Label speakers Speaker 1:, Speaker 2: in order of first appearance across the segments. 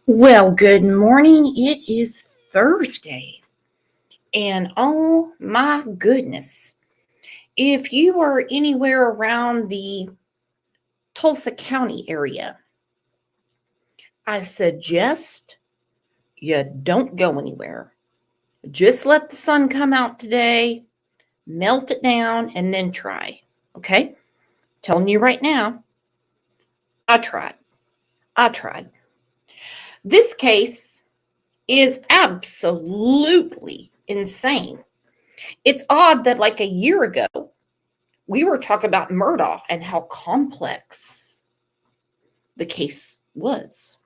Speaker 1: Well, good morning. It is Thursday. And oh my goodness, if you are anywhere around the Tulsa County area, I suggest you don't go anywhere. Just let the sun come out today, melt it down, and then try. Okay? Telling you right now, I tried. This case is absolutely insane. It's odd that like a year ago, we were talking about Murdaugh and how complex the case was.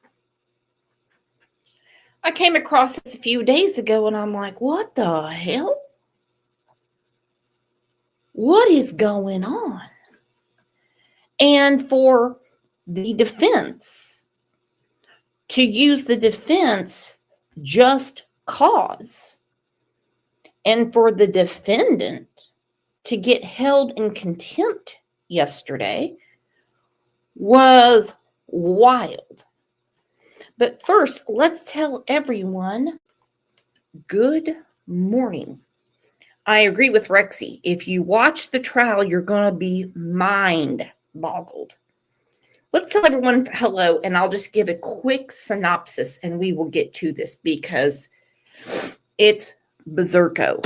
Speaker 1: I came across this a few days ago and I'm like, what the hell? What is going on? And for the defense to use the defense just cause, and for the defendant to get held in contempt yesterday was wild. But first, let's tell everyone good morning. I agree with Rexy. If you watch the trial, you're going to be mind boggled. Let's tell everyone hello, and I'll just give a quick synopsis and we will get to this because it's berserko.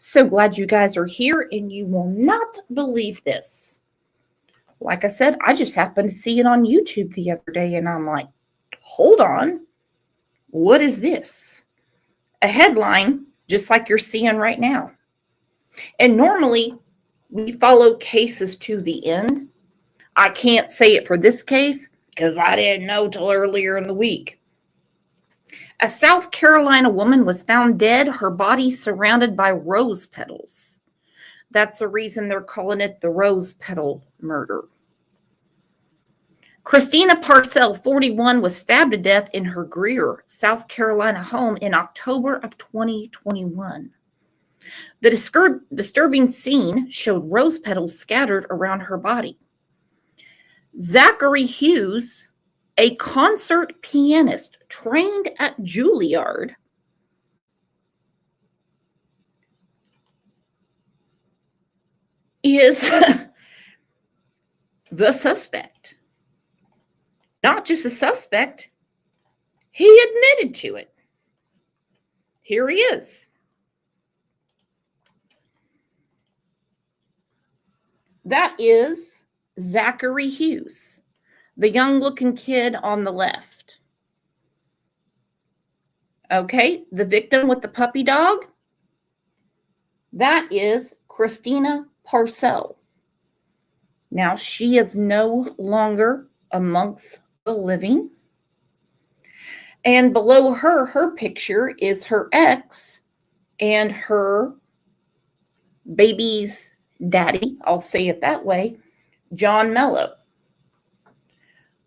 Speaker 1: So glad you guys are here, and you will not believe this. Like I said, I just happened to see it on YouTube the other day, and I'm like, hold on. What is this? A headline, just like you're seeing right now. And normally, we follow cases to the end. I can't say it for this case because I didn't know till earlier in the week. A South Carolina woman was found dead, her body surrounded by rose petals. That's the reason they're calling it the Rose Petal murder. Christina Parcell, 41, was stabbed to death in her Greer, South Carolina home in October of 2021. The disturbing scene showed rose petals scattered around her body. Zachary Hughes, a concert pianist trained at Juilliard, is the suspect. Not just a suspect, he admitted to it. Here he is. That is Zachary Hughes, the young-looking kid on the left. Okay, the victim with the puppy dog, that is Christina Parcell. Now, she is no longer amongst the living. And below her picture is her ex and her baby's daddy, I'll say it that way, John Mello.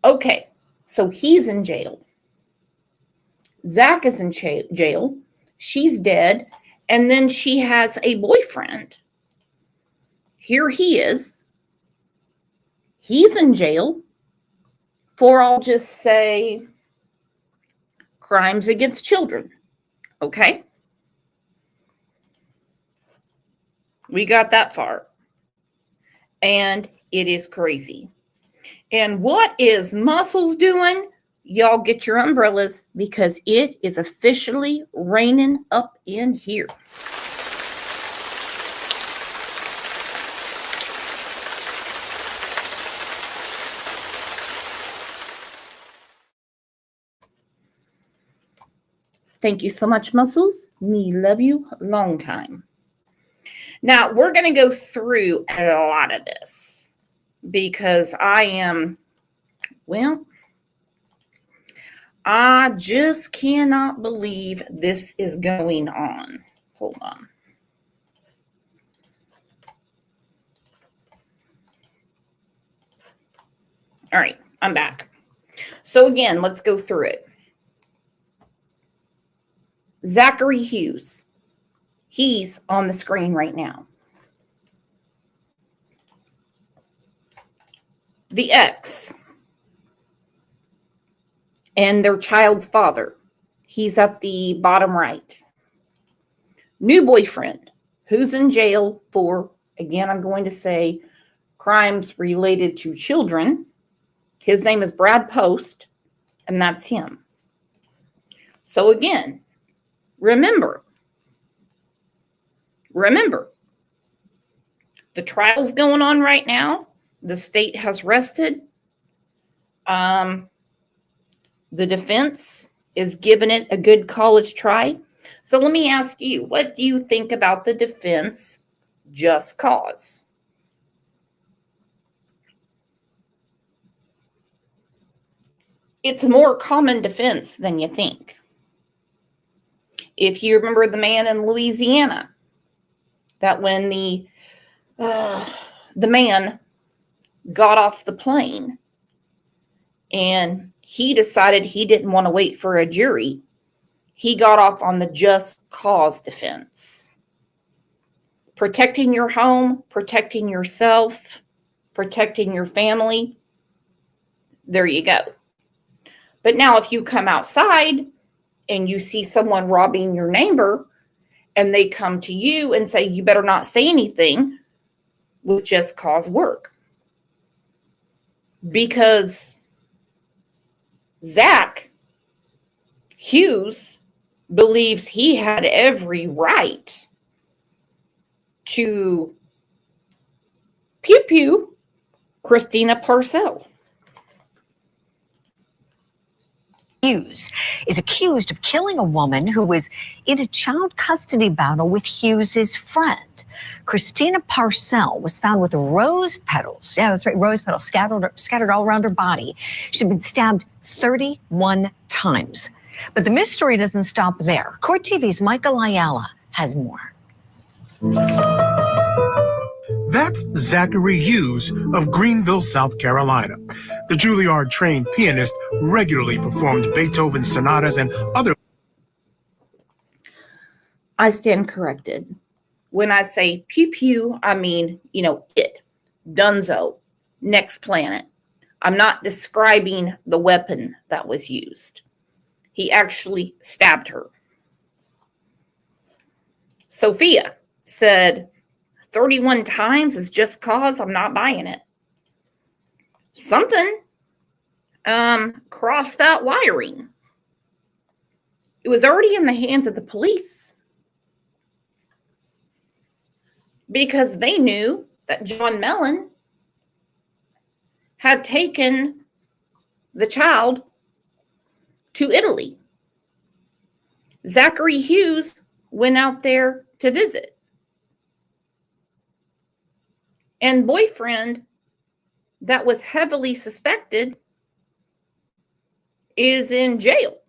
Speaker 1: Okay, so he's in jail. Zach is in jail. She's dead. And then she has a boyfriend. Here he is. He's in jail for, I'll just say, crimes against children. Okay? We got that far. And it is crazy. And what is Muscles doing? Y'all get your umbrellas because it is officially raining up in here. Thank you so much, Muscles. Me love you long time. Now, we're going to go through a lot of this because I just cannot believe this is going on. Hold on. All right, I'm back. So again, let's go through it. Zachary Hughes. He's on the screen right now. The ex and their child's father. He's at the bottom right. New boyfriend, who's in jail for, again, I'm going to say, crimes related to children. His name is Brad Post, and that's him. So again, remember, the trial's going on right now. The state has rested. The defense is giving it a good college try. So let me ask you, what do you think about the defense just cause? It's a more common defense than you think. If you remember the man in Louisiana, that when the man got off the plane and he decided he didn't want to wait for a jury, he got off on the just cause defense. Protecting your home, protecting yourself, protecting your family. There you go. But now if you come outside and you see someone robbing your neighbor and they come to you and say, you better not say anything, will just cause work. Because Zach Hughes believes he had every right to pew Christina Parcell.
Speaker 2: Hughes is accused of killing a woman who was in a child custody battle with Hughes's friend. Christina Parcell was found with rose petals. Yeah, that's right, rose petals scattered all around her body. She'd been stabbed 31 times. But the mystery doesn't stop there. Court TV's Michael Ayala has more.
Speaker 3: That's Zachary Hughes of Greenville, South Carolina. The Juilliard-trained pianist regularly performed Beethoven sonatas and other...
Speaker 1: I stand corrected. When I say pew, I mean, it. Dunzo. Next planet. I'm not describing the weapon that was used. He actually stabbed her. Sophia said, 31 times is just cause. I'm not buying it. Something crossed that wiring. It was already in the hands of the police because they knew that John Mellon had taken the child to Italy. Zachary Hughes went out there to visit. And boyfriend that was heavily suspected is in jail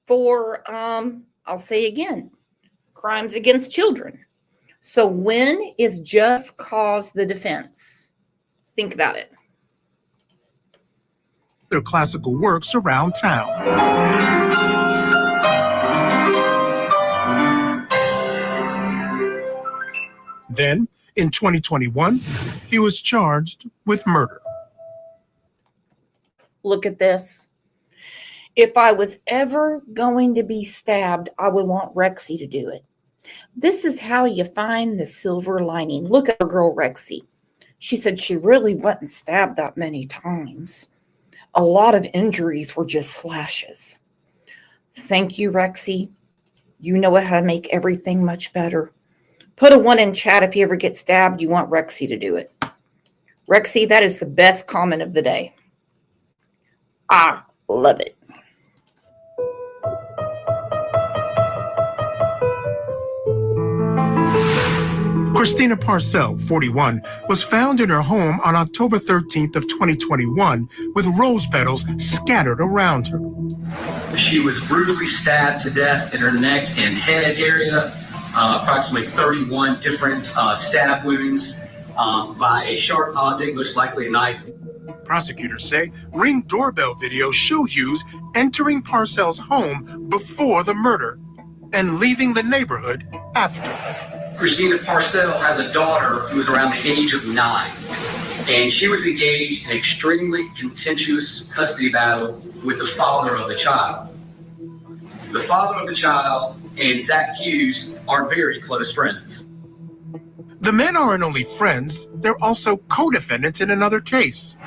Speaker 1: for, I'll say again, crimes against children. So when is just cause the defense? Think about it.
Speaker 3: Their classical works around town. Then, in 2021, he was charged with murder.
Speaker 1: Look at this. If I was ever going to be stabbed, I would want Rexy to do it. This is how you find the silver lining. Look at our girl Rexy. She said she really wasn't stabbed that many times. A lot of injuries were just slashes. Thank you, Rexy. You know how to make everything much better. Put a 1 in chat if you ever get stabbed, you want Rexy to do it. Rexy, that is the best comment of the day. I love it.
Speaker 3: Christina Parcell, 41, was found in her home on October 13th of 2021 with rose petals scattered around her.
Speaker 4: She was brutally stabbed to death in her neck and head area, approximately 31 different stab wounds by a sharp object, most likely a knife.
Speaker 3: Prosecutors say Ring doorbell videos show Hughes entering Parcells' home before the murder and leaving the neighborhood after.
Speaker 4: Christina Parcell has a daughter who is around the age of 9, and she was engaged in an extremely contentious custody battle with the father of the child. The father of the child and Zach Hughes are very close friends.
Speaker 3: The men aren't only friends, they're also co-defendants in another case.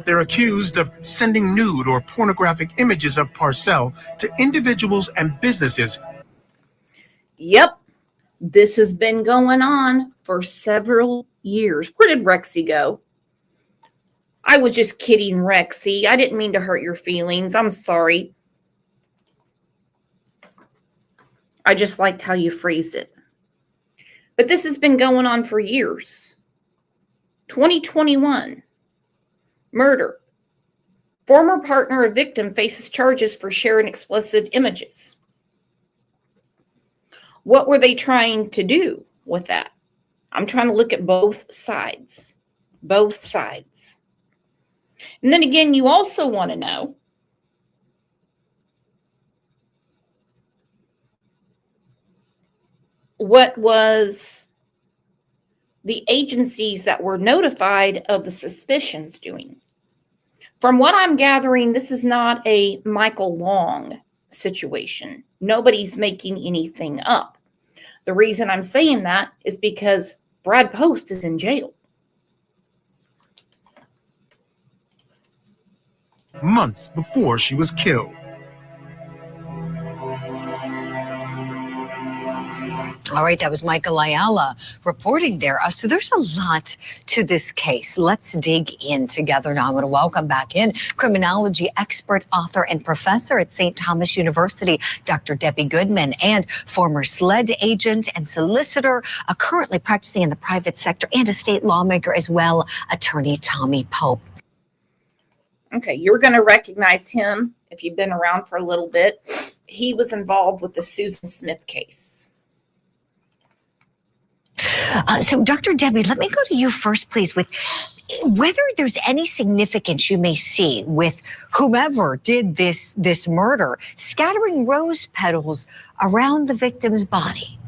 Speaker 3: They're accused of sending nude or pornographic images of Parcell to individuals and businesses.
Speaker 1: Yep, this has been going on for several years. Where did Rexy go? I was just kidding, Rexy. I didn't mean to hurt your feelings. I'm sorry. I just liked how you phrased it. But this has been going on for years. 2021. Murder. Former partner of victim faces charges for sharing explicit images. What were they trying to do with that? I'm trying to look at both sides. Both sides. And then again, you also want to know what was the agencies that were notified of the suspicions doing. From what I'm gathering, this is not a Michael Long situation. Nobody's making anything up. The reason I'm saying that is because Brad Post is in jail.
Speaker 3: Months before she was killed.
Speaker 2: All right, that was Michael Ayala reporting there. So there's a lot to this case. Let's dig in together now. I'm going to welcome back in criminology expert, author, and professor at St. Thomas University, Dr. Debbie Goodman, and former SLED agent and solicitor, currently practicing in the private sector, and a state lawmaker as well, attorney Tommy Pope.
Speaker 1: Okay, you're going to recognize him if you've been around for a little bit. He was involved with the Susan Smith case.
Speaker 2: So, Dr. Debbie, let me go to you first, please, with whether there's any significance you may see with whomever did this murder, scattering rose petals around the victim's body.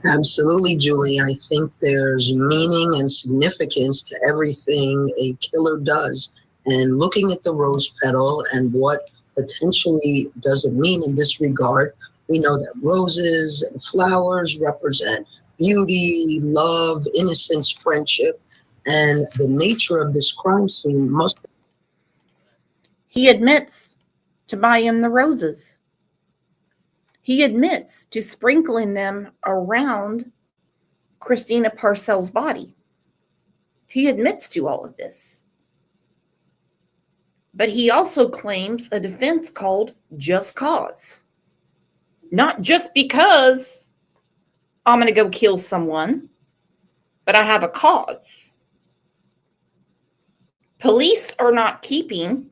Speaker 5: Absolutely, Julie. I think there's meaning and significance to everything a killer does. And looking at the rose petal and what potentially does it mean in this regard, we know that roses and flowers represent beauty, love, innocence, friendship, and the nature of this crime scene must.
Speaker 1: He admits to buying the roses. He admits to sprinkling them around Christina Parcell's body. He admits to all of this. But he also claims a defense called just cause. Not just because I'm going to go kill someone, but I have a cause. Police are not keeping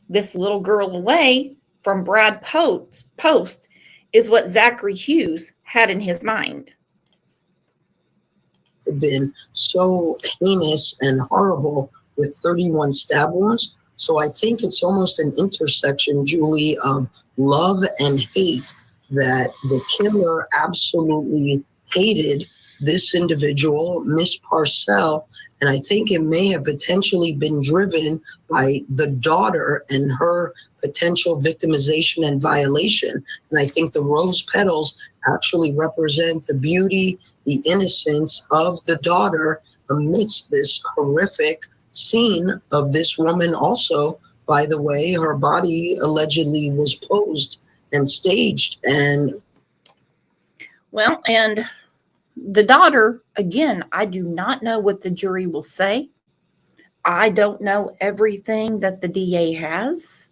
Speaker 1: this little girl away from Brad Post, is what Zachary Hughes had in his mind.
Speaker 5: Been so heinous and horrible with 31 stab wounds. So I think it's almost an intersection, Julie, of love and hate, that the killer absolutely hated this individual, Miss Parcell. And I think it may have potentially been driven by the daughter and her potential victimization and violation. And I think the rose petals actually represent the beauty, the innocence of the daughter amidst this horrific scene of this woman. Also, by the way, her body allegedly was posed and staged. And
Speaker 1: well, and the daughter, again, I do not know what the jury will say. I don't know everything that the DA has.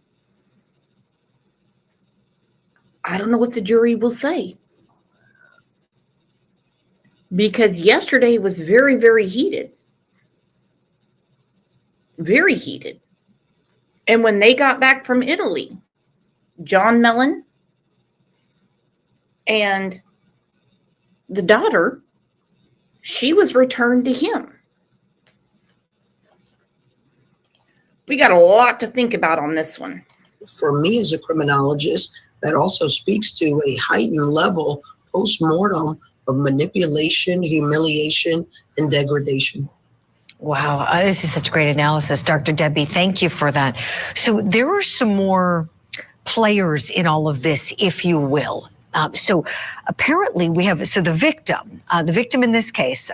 Speaker 1: I don't know what the jury will say. Because yesterday was very, very heated. Very heated. And when they got back from Italy, John Mellon and the daughter she was returned to him. We got a lot to think about on this one.
Speaker 5: For me as a criminologist, that also speaks to a heightened level post-mortem of manipulation, humiliation, and degradation.
Speaker 2: Wow, this is such great analysis, Dr. Debbie. Thank you for that. So there are some more players in all of this, if you will. So apparently we have, so the victim in this case,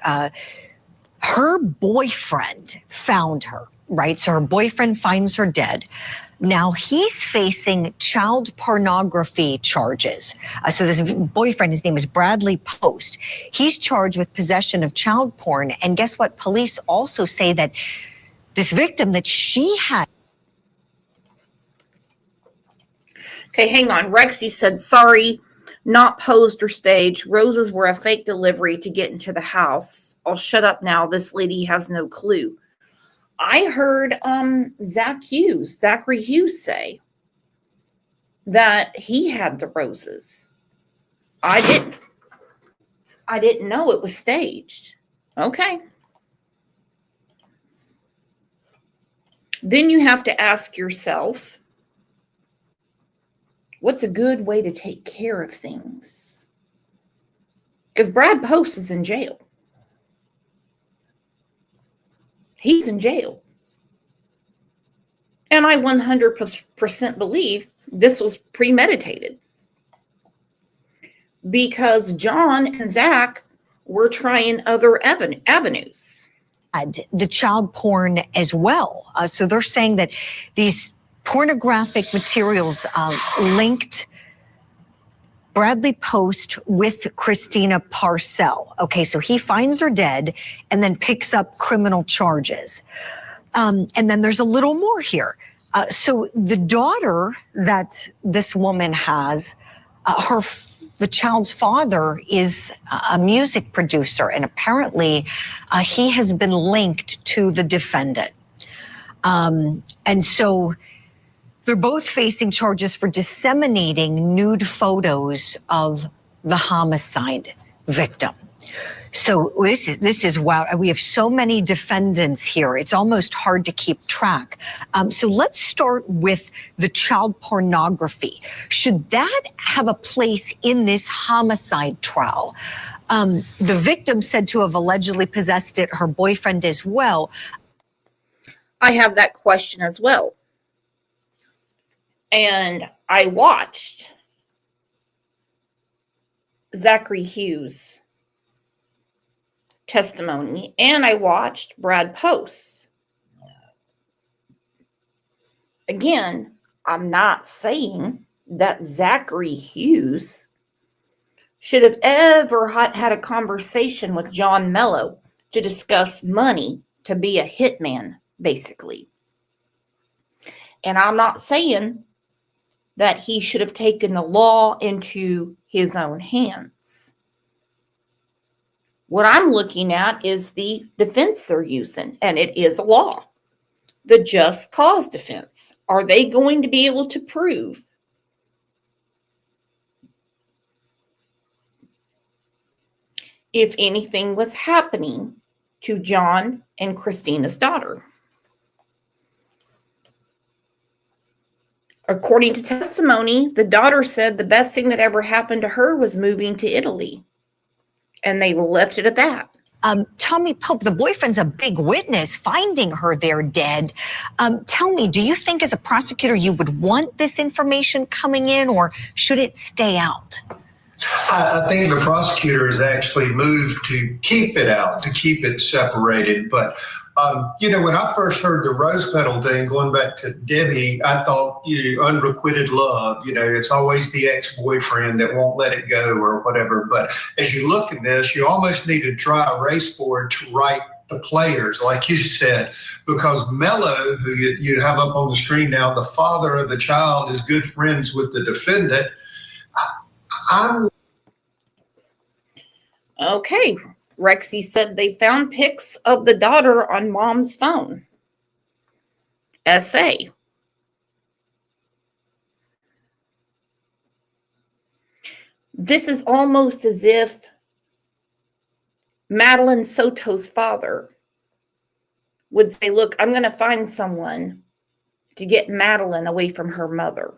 Speaker 2: her boyfriend found her, right? So her boyfriend finds her dead. Now he's facing child pornography charges. So this boyfriend, his name is Bradley Post. He's charged with possession of child porn. And guess what? Police also say that this victim that she had.
Speaker 1: Okay, hang on. Rexy said, sorry, not posed or staged. Roses were a fake delivery to get into the house. I'll shut up now. This lady has no clue. I heard Zachary Hughes say that he had the roses. I didn't know it was staged. Okay. Then you have to ask yourself, what's a good way to take care of things? Because Brad Post is in jail. He's in jail. And I 100% believe this was premeditated. Because John and Zach were trying other avenues.
Speaker 2: The child porn as well. So they're saying that these pornographic materials linked Bradley Post with Christina Parcell. Okay, so he finds her dead and then picks up criminal charges. And then there's a little more here. So the daughter that this woman has, the child's father is a music producer, and apparently he has been linked to the defendant. And so they're both facing charges for disseminating nude photos of the homicide victim. So this is wow. We have so many defendants here. It's almost hard to keep track. So let's start with the child pornography. Should that have a place in this homicide trial? The victim said to have allegedly possessed it, her boyfriend as well.
Speaker 1: I have that question as well. And I watched Zachary Hughes' testimony, and I watched Brad Post. Again, I'm not saying that Zachary Hughes should have ever had a conversation with John Mello to discuss money to be a hitman, basically. And I'm not saying that he should have taken the law into his own hands. What I'm looking at is the defense they're using, and it is a law. The just cause defense. Are they going to be able to prove if anything was happening to John and Christina's daughter? According to testimony, the daughter said the best thing that ever happened to her was moving to Italy. And they left it at that.
Speaker 2: Tommy Pope, the boyfriend's a big witness, finding her there dead. Tell me, do you think as a prosecutor you would want this information coming in, or should it stay out?
Speaker 6: I think the prosecutor has actually moved to keep it out, to keep it separated. But, when I first heard the Rose Petal thing, going back to Debbie, I thought, unrequited love, it's always the ex-boyfriend that won't let it go or whatever. But as you look at this, you almost need a dry erase board to write the players, like you said, because Mello, who you have up on the screen now, the father of the child, is good friends with the defendant.
Speaker 1: Okay. Rexy said they found pics of the daughter on mom's phone. SA. This is almost as if Madeline Soto's father would say, look, I'm going to find someone to get Madeline away from her mother.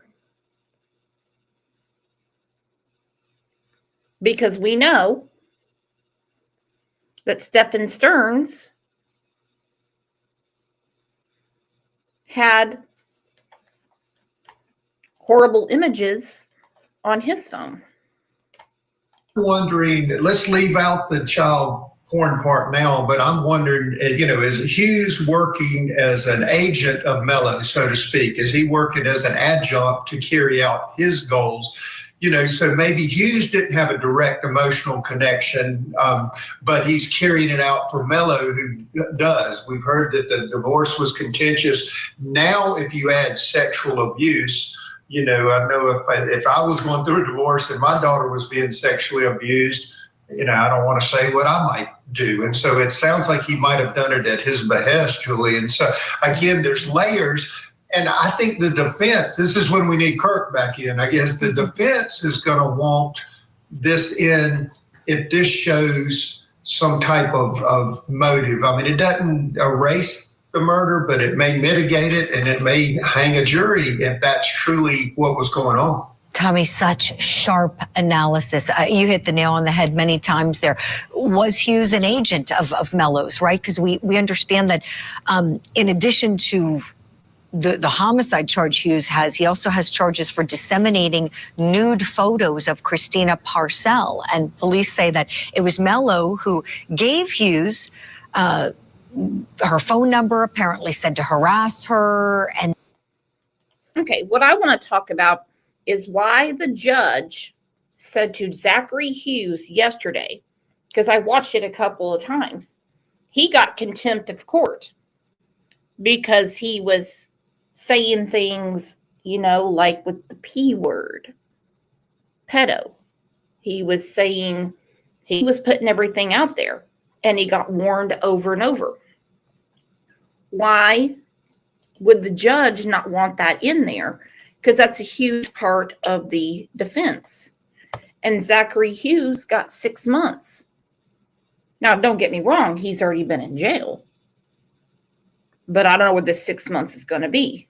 Speaker 1: Because we know that Stephen Stearns had horrible images on his phone.
Speaker 6: Wondering, let's leave out the child porn part now, but I'm wondering, is Hughes working as an agent of Mello, so to speak? Is he working as an adjunct to carry out his goals? So maybe Hughes didn't have a direct emotional connection, but he's carrying it out for Mello, who does. We've heard that the divorce was contentious. Now, if you add sexual abuse, I know if I was going through a divorce and my daughter was being sexually abused, I don't want to say what I might do. And so it sounds like he might have done it at his behest, Julie. And so, again, there's layers. And I think the defense, this is when we need Kirk back in, I guess the defense is going to want this in if this shows some type of motive. I mean, it doesn't erase the murder, but it may mitigate it, and it may hang a jury if that's truly what was going on.
Speaker 2: Tommy, such sharp analysis. You hit the nail on the head many times there. Was Hughes an agent of Mello's, right? Because we understand that in addition to the homicide charge Hughes has, he also has charges for disseminating nude photos of Christina Parcell. And police say that it was Mello who gave Hughes her phone number, apparently said to harass her. And
Speaker 1: okay, what I want to talk about is why the judge said to Zachary Hughes yesterday, because I watched it a couple of times, he got contempt of court because he was saying things, like with the P word, pedo. He was saying, he was putting everything out there, and he got warned over and over. Why would the judge not want that in there? Because that's a huge part of the defense. And Zachary Hughes got 6 months. Now, don't get me wrong, he's already been in jail. But I don't know what this 6 months is going to be.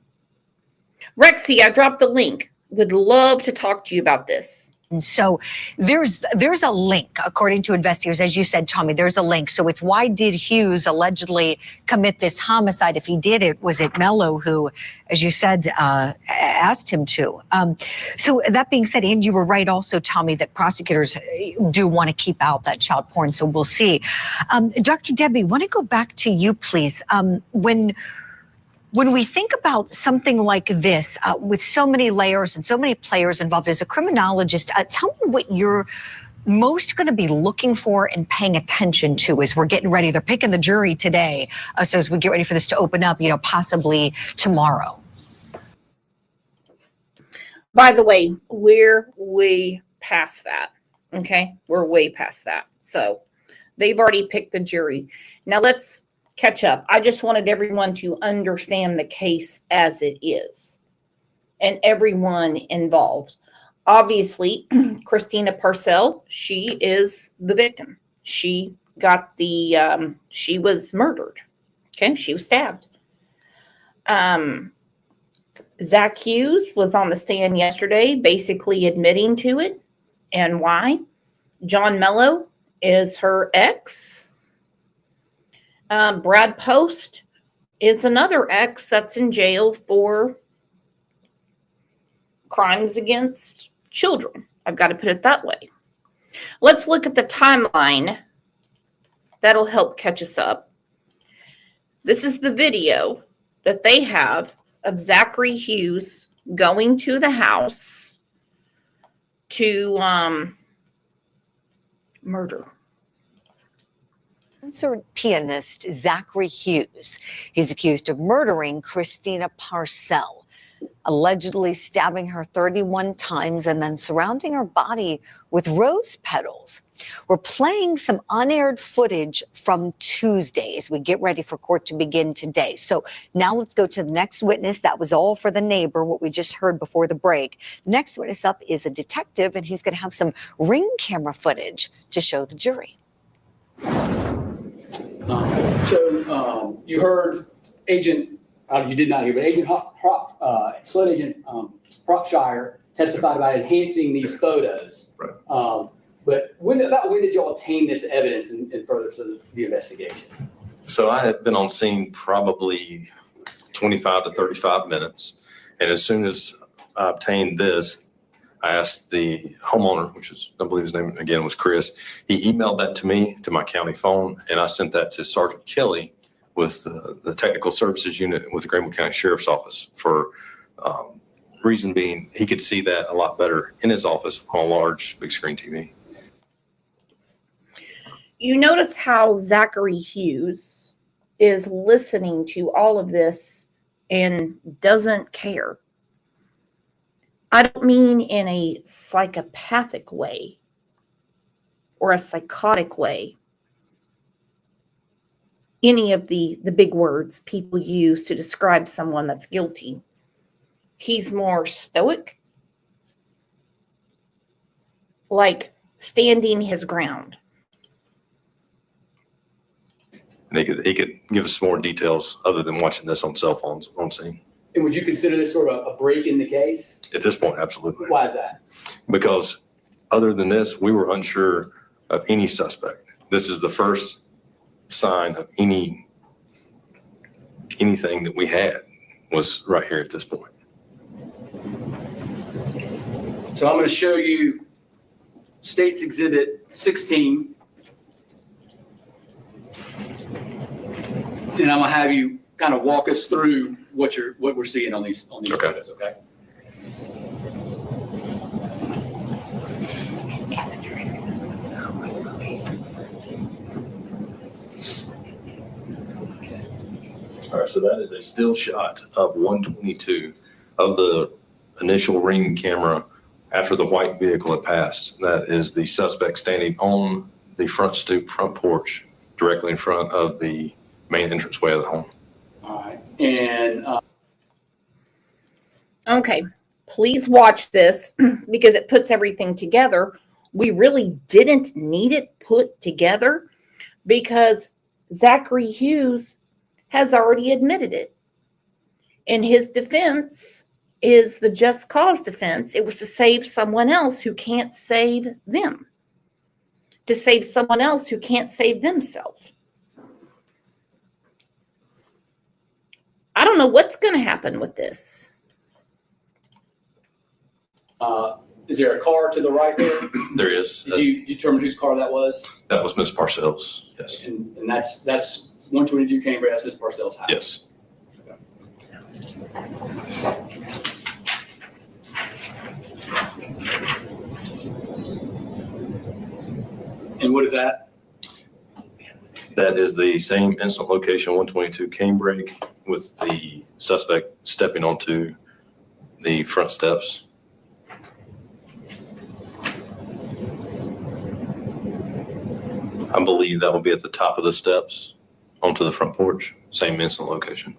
Speaker 1: Rexy, I dropped the link. Would love to talk to you about this.
Speaker 2: And so there's a link, according to investigators, as you said, Tommy, there's a link. So it's why did Hughes allegedly commit this homicide? If he did it, was it Mello who, as you said, asked him to? So that being said, and you were right also, Tommy, that prosecutors do want to keep out that child porn. So we'll see. Dr. Debbie, want to go back to you, please. When we think about something like this, with so many layers and so many players involved, as a criminologist, tell me what you're most going to be looking for and paying attention to as we're getting ready. They're picking the jury today, so as we get ready for this to open up, possibly tomorrow.
Speaker 1: By the way, we're way past that, okay? We're way past that. So they've already picked the jury. Now let's catch up. I just wanted everyone to understand the case as it is and everyone involved. Obviously, Christina Parcell, she is the victim. She got she was murdered. Okay, she was stabbed. Zach Hughes was on the stand yesterday, basically admitting to it. And why? John Mello is her ex. Brad Post is another ex that's in jail for crimes against children. I've got to put it that way. Let's look at the timeline. That'll help catch us up. This is the video that they have of Zachary Hughes going to the house to murder.
Speaker 2: Concert pianist Zachary Hughes. He's accused of murdering Christina Parcell, allegedly stabbing her 31 times and then surrounding her body with rose petals. We're playing some unaired footage from Tuesday as we get ready for court to begin today. So now let's go to the next witness. That was all for the neighbor, what we just heard before the break. Next witness up is a detective, and he's going to have some ring camera footage to show the jury.
Speaker 4: You heard Agent, you did not hear, but Agent Sled Agent Hropshire testified about enhancing these photos.
Speaker 7: Right.
Speaker 4: But when did y'all obtain this evidence in further to the investigation?
Speaker 7: So I had been on scene probably 25 to 35 minutes. And as soon as I obtained this, I asked the homeowner, which is, I believe his name again was Chris. He emailed that to me, to my county phone, and I sent that to Sergeant Kelly with the technical services unit with the Greenville County Sheriff's Office for reason being he could see that a lot better in his office on a large big screen TV.
Speaker 1: You notice how Zachary Hughes is listening to all of this and doesn't care. I don't mean in a psychopathic way or a psychotic way. Any of the big words people use to describe someone that's guilty. He's more stoic, like standing his ground.
Speaker 7: And he could give us more details other than watching this on cell phones on scene.
Speaker 4: And would you consider this sort of a break in the case?
Speaker 7: At this point, absolutely.
Speaker 4: Why is that?
Speaker 7: Because other than this, we were unsure of any suspect. This is the first sign of anything that we had was right here at this point.
Speaker 4: So I'm going to show you State's Exhibit 16. And I'm going to have you kind of walk us through what we're seeing on these
Speaker 7: Okay.
Speaker 4: photos, okay?
Speaker 7: All right, so that is a still shot of 122 of the initial ring camera after the white vehicle had passed. That is the suspect standing on the front stoop, front porch, directly in front of the main entranceway of the home.
Speaker 4: All right. And
Speaker 1: Okay, please watch this because it puts everything together. We really didn't need it put together because Zachary Hughes has already admitted it. And his defense is the just cause defense. It was to save someone else who can't save them, to save someone else who can't save themselves. I don't know what's going to happen with this.
Speaker 4: is there a car to the right there?
Speaker 7: There is.
Speaker 4: Did you determine whose car that was?
Speaker 7: That was Miss Parcells. Yes.
Speaker 4: And that's 122 Cambridge. That's Miss Parcells' house.
Speaker 7: Yes.
Speaker 4: And what is that?
Speaker 7: That is the same instant location, 122 Cambridge, with the suspect stepping onto the front steps. I believe that will be at the top of the steps onto the front porch, same instant location.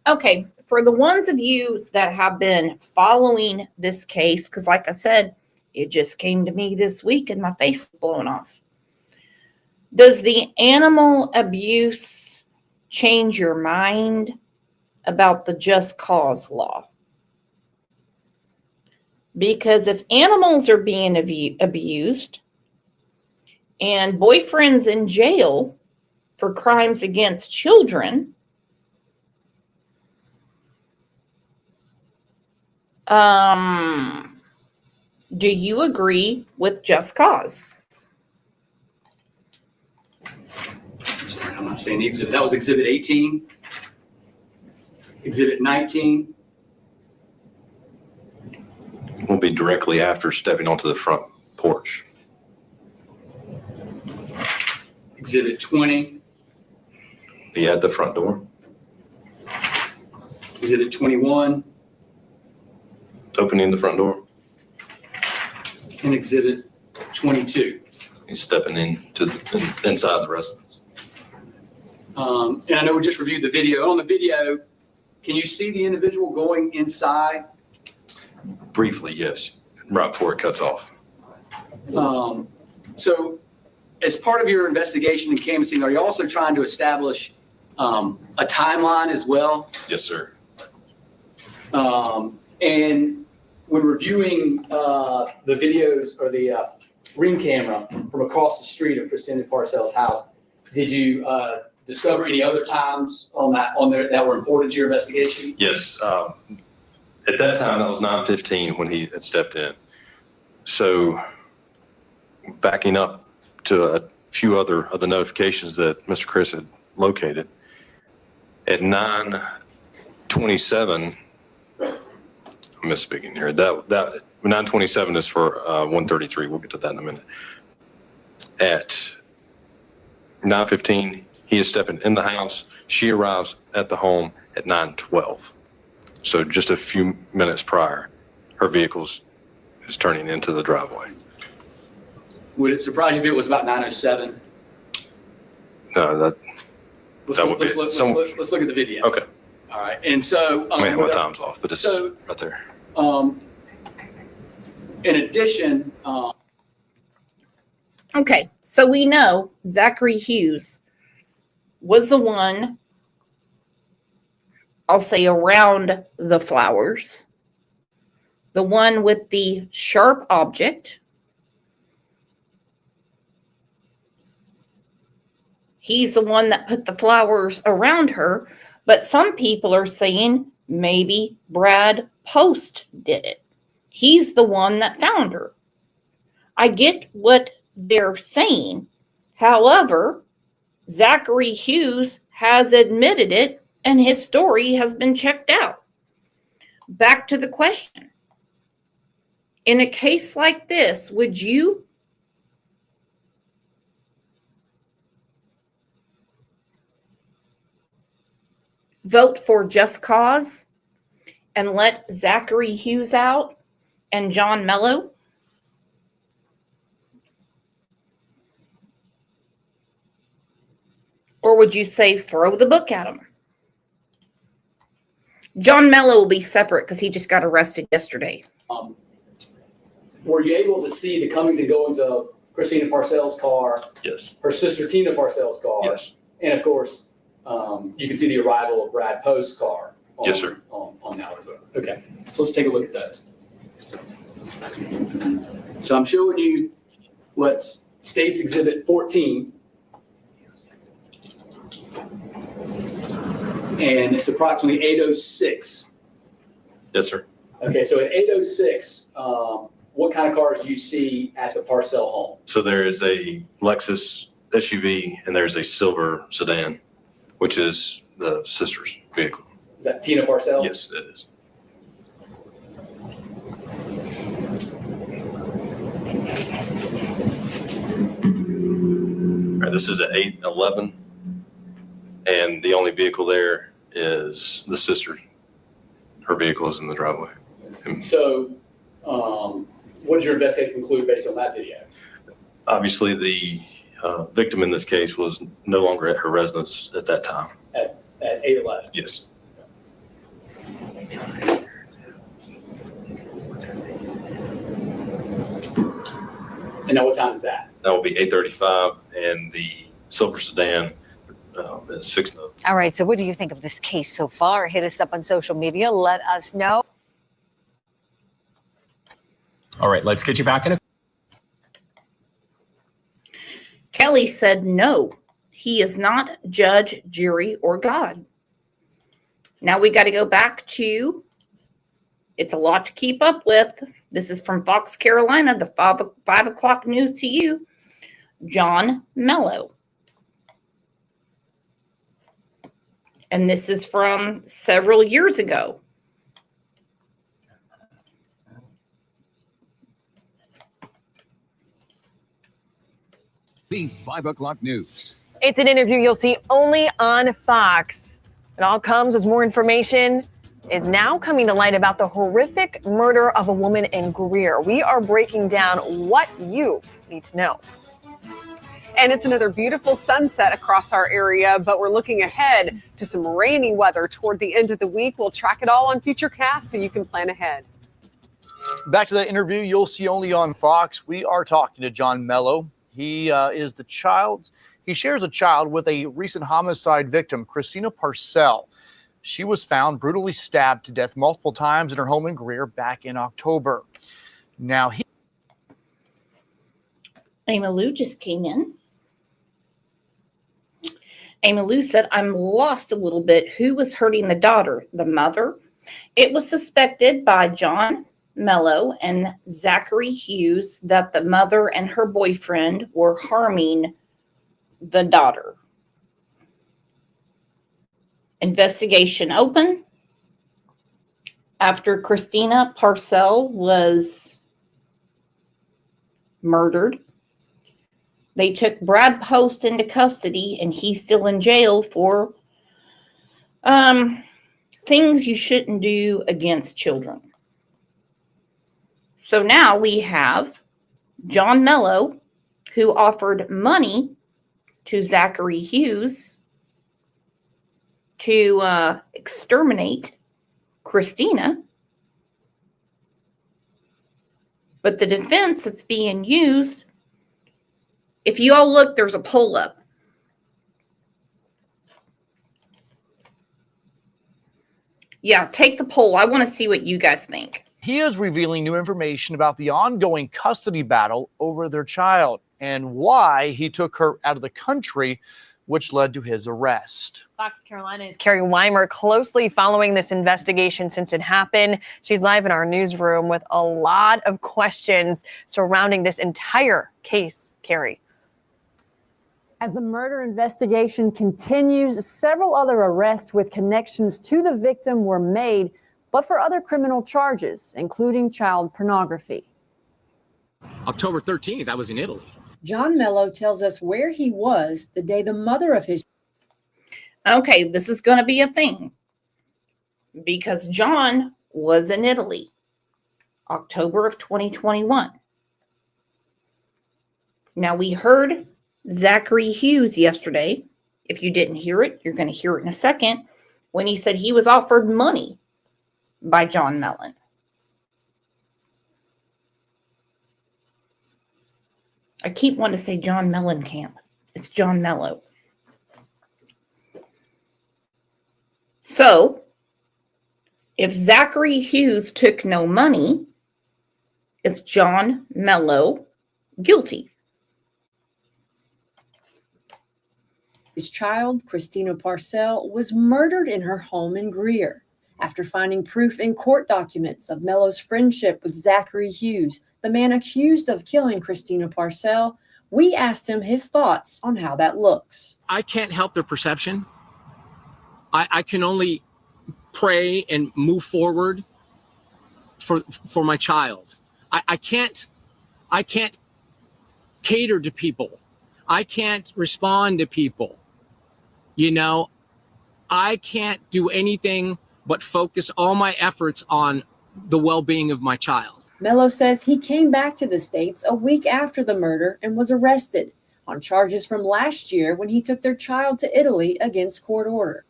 Speaker 1: Okay, for the ones of you that have been following this case, because like I said, it just came to me this week and my face is blowing off. Does the animal abuse change your mind about the just cause law? Because if animals are being abused and boyfriends in jail for crimes against children, do you agree with just cause?
Speaker 4: I'm sorry, I'm not saying the exhibit. That was exhibit 18. Exhibit 19.
Speaker 7: Will be directly after stepping onto the front porch.
Speaker 4: Exhibit 20.
Speaker 7: Be at the front door.
Speaker 4: Exhibit 21.
Speaker 7: Opening the front door.
Speaker 4: And exhibit 22.
Speaker 7: He's stepping into the inside the residence.
Speaker 4: And I know we just reviewed the video. On the video, can you see the individual going inside?
Speaker 7: Briefly, yes, right before it cuts off.
Speaker 4: So as part of your investigation and canvassing, are you also trying to establish a timeline as well?
Speaker 7: Yes, sir.
Speaker 4: And when reviewing the videos or the ring camera from across the street of Christina Parcells' house, did you discover any other times on there that were important to your investigation?
Speaker 7: Yes. At that time, that was 9:15 when he had stepped in. So backing up to a few other of the notifications that Mr. Chris had located, at 9:27, I'm misspeaking here, that 9:27 is for 133. We'll get to that in a minute. At 9:15, he is stepping in the house. She arrives at the home at 9:12. So just a few minutes prior, her vehicle is turning into the driveway.
Speaker 4: Would it surprise you if it was about 9:07?
Speaker 7: No,
Speaker 4: Let's look at the video.
Speaker 7: Okay.
Speaker 4: All right. And so,
Speaker 7: I may have my times off, but it's
Speaker 4: so,
Speaker 7: right there.
Speaker 4: In addition,
Speaker 1: Okay, so we know Zachary Hughes was the one, I'll say, around the flowers, the one with the sharp object. He's the one that put the flowers around her, but some people are saying maybe Brad Post did it. He's the one that found her. I get what they're saying. However, Zachary Hughes has admitted it and his story has been checked out. Back to the question. In a case like this, would you vote for just cause and let Zachary Hughes out and John Mello? Or would you say throw the book at him? John Mello will be separate because he just got arrested yesterday.
Speaker 4: were you able to see the comings and goings of Christina Parcells' car?
Speaker 7: Yes.
Speaker 4: Her sister Tina Parcells' car?
Speaker 7: Yes.
Speaker 4: And of course, you can see the arrival of Brad Post's car.
Speaker 7: Yes, sir.
Speaker 4: On now as well. Okay, so let's take a look at those. So I'm showing you what State's Exhibit 14. And it's approximately 8:06.
Speaker 7: Yes, sir.
Speaker 4: Okay, so at 8:06, what kind of cars do you see at the Parcell home?
Speaker 7: So there is a Lexus SUV and there's a silver sedan, which is the sister's vehicle.
Speaker 4: Is that Tina Parcell?
Speaker 7: Yes, it is. All right, this is at 8:11, and the only vehicle there is the sister. Her vehicle is in the driveway.
Speaker 4: So, what did your investigation conclude based on that video?
Speaker 7: Obviously, the victim in this case was no longer at her residence at that time.
Speaker 4: At 8:11?
Speaker 7: Yes.
Speaker 4: And now what time is that?
Speaker 7: That will be 8:35, and the silver sedan is fixed up.
Speaker 2: All right, so what do you think of this case so far? Hit us up on social media. Let us know.
Speaker 8: All right, let's get you back in a...
Speaker 1: Kelly said no, he is not judge, jury, or God. Now we got to go back to, it's a lot to keep up with. This is from Fox Carolina, the 5 o'clock news to you, John Mello. And this is from several years ago.
Speaker 9: The 5 o'clock news.
Speaker 10: It's an interview you'll see only on Fox. It all comes as more information is now coming to light about the horrific murder of a woman in Greer. We are breaking down what you need to know.
Speaker 11: And it's another beautiful sunset across our area, but we're looking ahead to some rainy weather toward the end of the week. We'll track it all on Futurecast so you can plan ahead.
Speaker 12: Back to that interview you'll see only on Fox. We are talking to John Mello.
Speaker 9: He shares a child with a recent homicide victim, Christina Parcell. She was found brutally stabbed to death multiple times in her home in Greer back in October. Now,
Speaker 1: Amy Lou just came in. Amy Lou said, I'm lost a little bit. Who was hurting the daughter? The mother? It was suspected by John Mello and Zachary Hughes that the mother and her boyfriend were harming the daughter. Investigation open after Christina Parcell was murdered. They took Brad Post into custody, and he's still in jail for things you shouldn't do against children. So now we have John Mello, who offered money to Zachary Hughes to exterminate Christina. But the defense that's being used, if you all look, there's a poll up. Yeah, take the poll. I want to see what you guys think.
Speaker 9: he is revealing new information about the ongoing custody battle over their child and why he took her out of the country, which led to his arrest.
Speaker 10: Fox Carolina's Carrie Weimer closely following this investigation since it happened. She's live in our newsroom with a lot of questions surrounding this entire case. Carrie.
Speaker 12: As the murder investigation continues, several other arrests with connections to the victim were made, but for other criminal charges, including child pornography.
Speaker 13: October 13th, I was in Italy.
Speaker 12: John Mello tells us where he was the day the mother of his...
Speaker 1: Okay, this is going to be a thing because John was in Italy, October of 2021. Now, we heard Zachary Hughes yesterday. If you didn't hear it, you're going to hear it in a second, when he said he was offered money by John Mellon. I keep wanting to say John Mellencamp. It's John Mello. So, if Zachary Hughes took no money, is John Mello guilty?
Speaker 12: His child, Christina Parcell, was murdered in her home in Greer. After finding proof in court documents of Mello's friendship with Zachary Hughes, the man accused of killing Christina Parcell, we asked him his thoughts on how that looks.
Speaker 13: I can't help their perception. I can only pray and move forward for my child. I can't cater to people. I can't respond to people. You know, I can't do anything but focus all my efforts on the well-being of my child.
Speaker 12: Mello says he came back to the States a week after the murder and was arrested on charges from last year when he took their child to Italy against court order.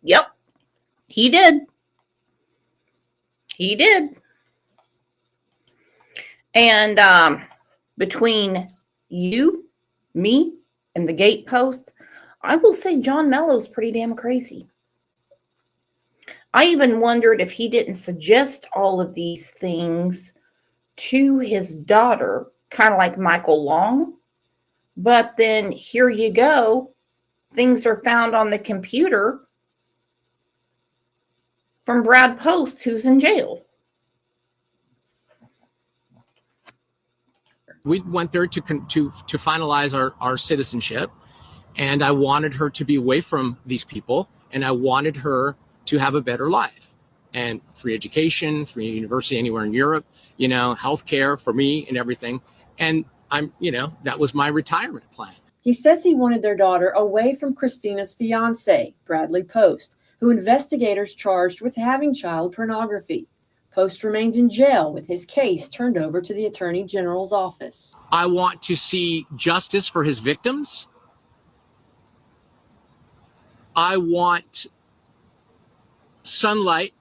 Speaker 1: Yep, he did. He did. And between you, me, and the gatepost, I will say John Mello's pretty damn crazy. I even wondered if he didn't suggest all of these things to his daughter, kind of like Michael Long. But then here you go. Things are found on the computer from Brad Post, who's in jail.
Speaker 13: We went there to finalize our citizenship, and I wanted her to be away from these people, and I wanted her to have a better life and free education, free university anywhere in Europe, you know, healthcare for me and everything. And that was my retirement plan.
Speaker 12: He says he wanted their daughter away from Christina's fiance, Bradley Post, who investigators charged with having child pornography. Post remains in jail with his case turned over to the Attorney General's office.
Speaker 13: I want to see justice for his victims. I want sunlight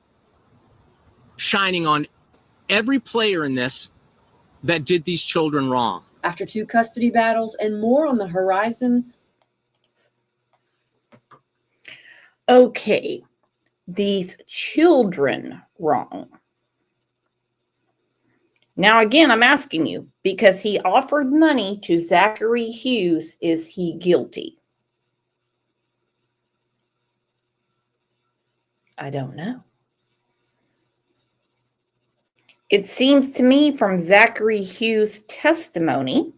Speaker 13: shining on every player in this that did these children wrong.
Speaker 12: After 2 custody battles and more on the horizon.
Speaker 1: Okay, these children wrong. Now, again, I'm asking you, because he offered money to Zachary Hughes, is he guilty? I don't know. It seems to me from Zachary Hughes' testimony,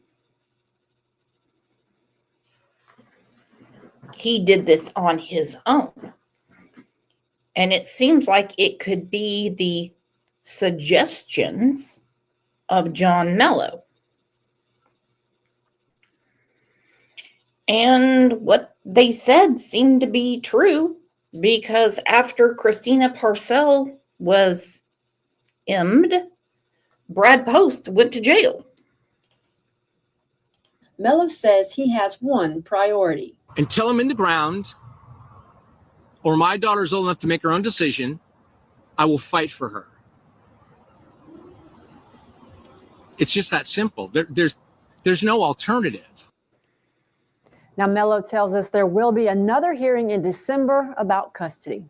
Speaker 1: he did this on his own. And it seems like it could be the suggestions of John Mello. And what they said seemed to be true, because after Christina Parcell was M'd, Brad Post went to jail.
Speaker 12: Mello says he has one priority.
Speaker 13: Until I'm in the ground or my daughter's old enough to make her own decision, I will fight for her. It's just that simple. There's no alternative.
Speaker 12: Now, Mello tells us there will be another hearing in December about custody.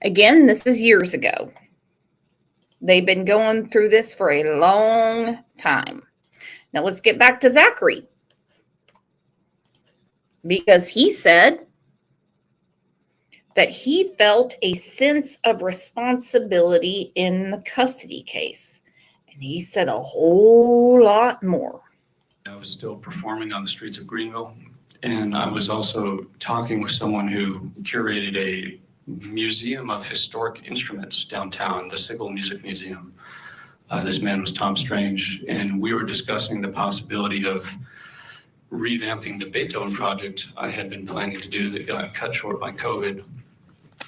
Speaker 1: Again, this is years ago. They've been going through this for a long time. Now let's get back to Zachary. Because he said that he felt a sense of responsibility in the custody case. And he said a whole lot more.
Speaker 14: I was still performing on the streets of Greenville, and I was also talking with someone who curated a museum of historic instruments downtown, the Sickle Music Museum. This man was Tom Strange, and we were discussing the possibility of revamping the Beethoven project I had been planning to do that got cut short by COVID,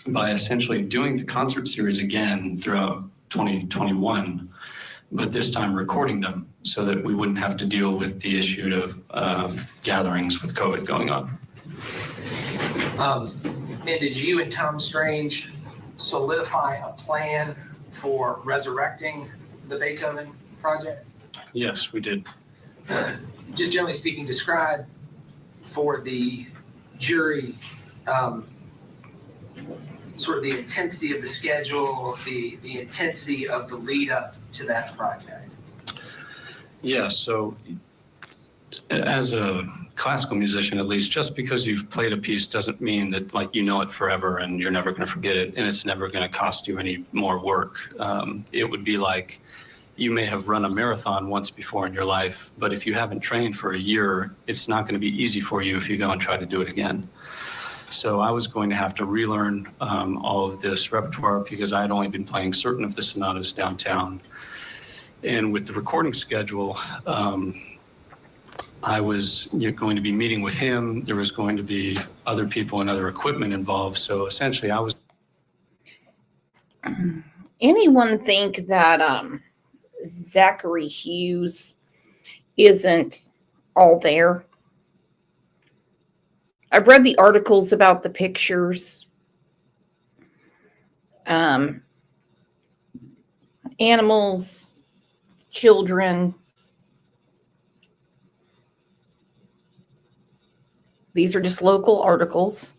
Speaker 14: by essentially doing the concert series again throughout 2021, but this time recording them so that we wouldn't have to deal with the issue of gatherings with COVID going on.
Speaker 15: And did you and Tom Strange solidify a plan for resurrecting the Beethoven project?
Speaker 14: Yes, we did.
Speaker 15: Just generally speaking, describe for the jury sort of the intensity of the schedule, the intensity of the lead up to that project.
Speaker 14: Yeah, so as a classical musician, at least, just because you've played a piece doesn't mean that like you know it forever and you're never going to forget it and it's never going to cost you any more work. It would be like you may have run a marathon once before in your life, but if you haven't trained for a year, it's not going to be easy for you if you go and try to do it again. So I was going to have to relearn all of this repertoire because I had only been playing certain of the sonatas downtown. And with the recording schedule, I was going to be meeting with him. There was going to be other people and other equipment involved. So essentially I was.
Speaker 1: Anyone think that Zachary Hughes isn't all there? I've read the articles about the pictures. Animals, children. These are just local articles.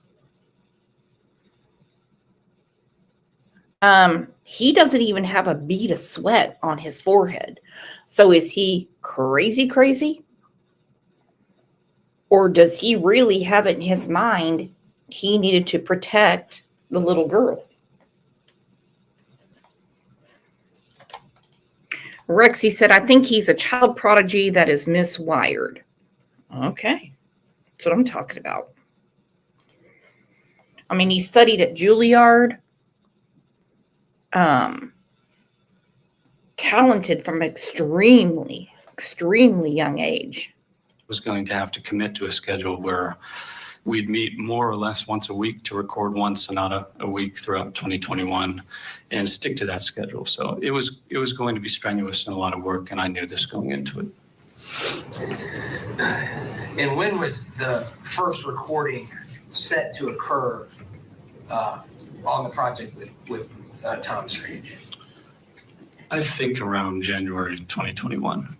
Speaker 1: He doesn't even have a bead of sweat on his forehead. So is he crazy? Or does he really have it in his mind he needed to protect the little girl? Rexy said, I think he's a child prodigy that is miswired. Okay. That's what I'm talking about. I mean, he studied at Juilliard. Talented from extremely young age.
Speaker 14: Was going to have to commit to a schedule where we'd meet more or less once a week to record one sonata a week throughout 2021 and stick to that schedule. So it was going to be strenuous and a lot of work, and I knew this going into it.
Speaker 15: And when was the first recording set to occur on the project with Tom Strange?
Speaker 14: I think around January 2021.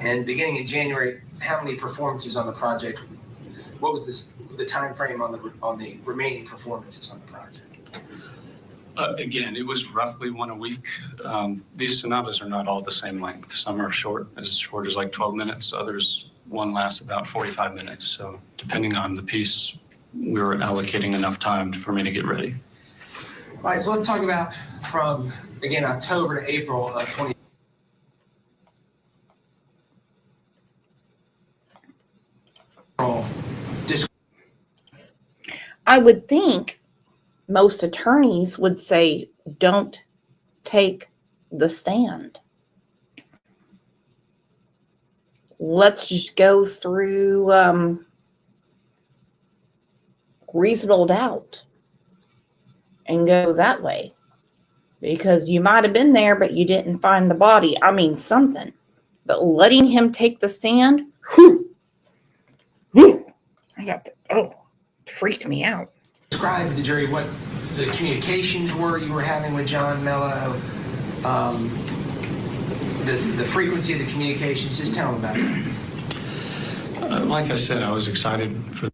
Speaker 15: And beginning in January, how many performances on the project? What was the time frame on the remaining performances on the project?
Speaker 14: Again, it was roughly one a week. These sonatas are not all the same length. Some are short as like 12 minutes. Others, one lasts about 45 minutes. So depending on the piece, we were allocating enough time for me to get ready.
Speaker 15: All right, so let's talk about from, again, October to April of 20.
Speaker 1: I would think most attorneys would say, don't take the stand. Let's just go through reasonable doubt and go that way. Because you might have been there, but you didn't find the body. I mean, something. But letting him take the stand, freaked me out.
Speaker 15: Describe to the jury what the communications were you were having with John Mello, the frequency of the communications. Just tell them about it.
Speaker 14: Like I said, I was excited for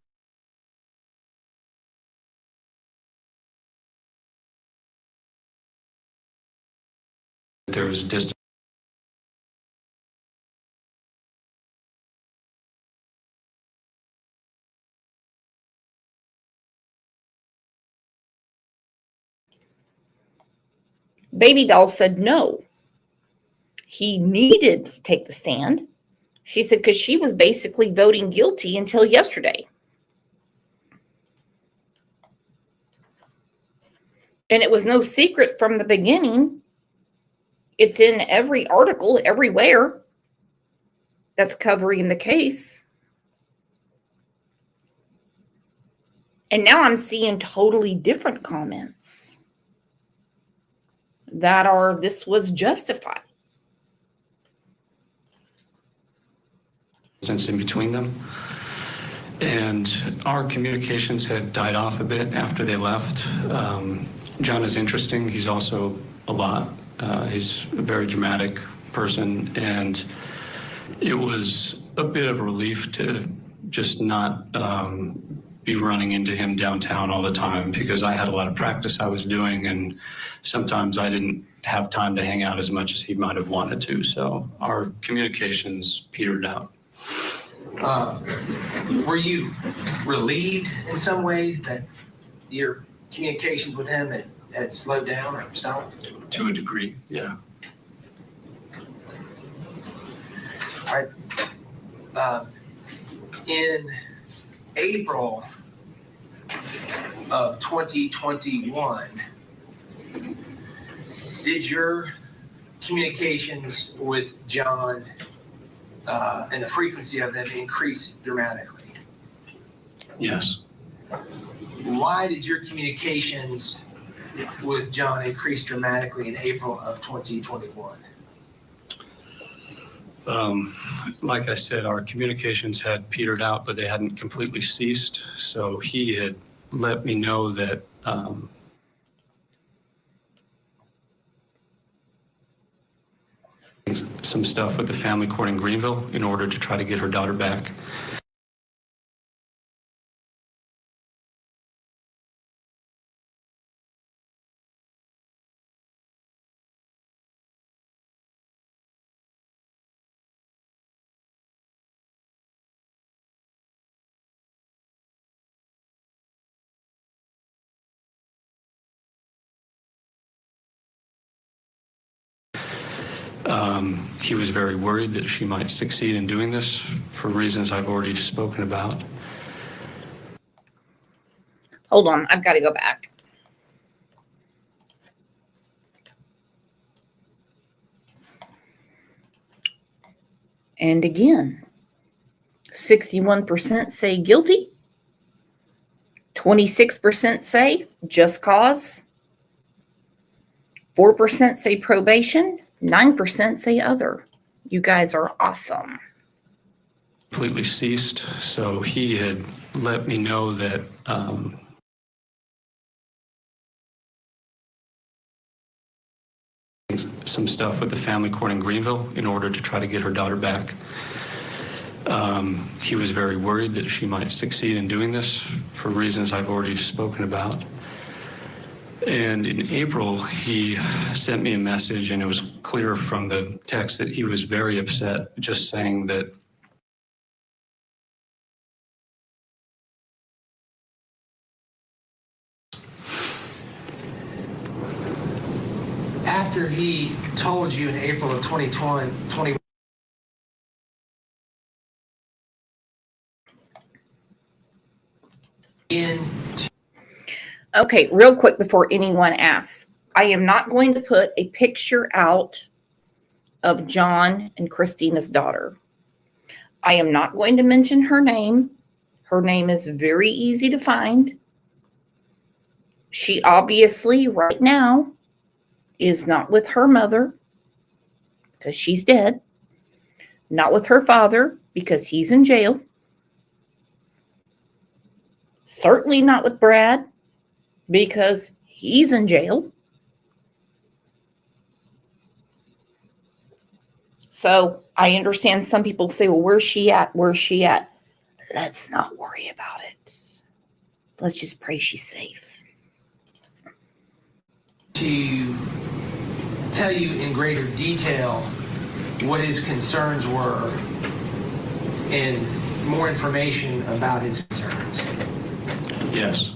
Speaker 14: there was distance.
Speaker 1: Baby doll said no. He needed to take the stand. She said because she was basically voting guilty until yesterday. And it was no secret from the beginning. It's in every article, everywhere that's covering the case. And now I'm seeing totally different comments that are, this was justified.
Speaker 14: In between them. And our communications had died off a bit after they left. John is interesting. He's also a lot. He's a very dramatic person. And it was a bit of a relief to just not be running into him downtown all the time because I had a lot of practice I was doing. And sometimes I didn't have time to hang out as much as he might have wanted to. So our communications petered out.
Speaker 15: Were you relieved in some ways that your communications with him had slowed down or stopped?
Speaker 14: To a degree, yeah.
Speaker 15: All right. In April of 2021, did your communications with John and the frequency of them increase dramatically?
Speaker 14: Yes.
Speaker 15: Why did your communications with John increase dramatically in April of 2021?
Speaker 14: Like I said, our communications had petered out, but they hadn't completely ceased. So he had let me know that some stuff with the family court in Greenville in order to try to get her daughter back. He was very worried that she might succeed in doing this for reasons I've already spoken about.
Speaker 1: Hold on, I've got to go back. And again, 61% say guilty, 26% say just cause, 4% say probation, 9% say other. You guys are awesome.
Speaker 14: Completely ceased. So he had let me know that some stuff with the family court in Greenville in order to try to get her daughter back. He was very worried that she might succeed in doing this for reasons I've already spoken about. And in April, he sent me a message, and it was clear from the text that he was very upset, just saying that
Speaker 15: after he told you in April of 2020,
Speaker 1: Okay, real quick before anyone asks, I am not going to put a picture out of John and Christina's daughter. I am not going to mention her name. Her name is very easy to find. She obviously right now is not with her mother because she's dead, not with her father because he's in jail, certainly not with Brad because he's in jail. So I understand some people say, well, where's she at? Where's she at? Let's not worry about it. Let's just pray she's safe.
Speaker 15: to tell you in greater detail what his concerns were and more information about his concerns.
Speaker 14: yes.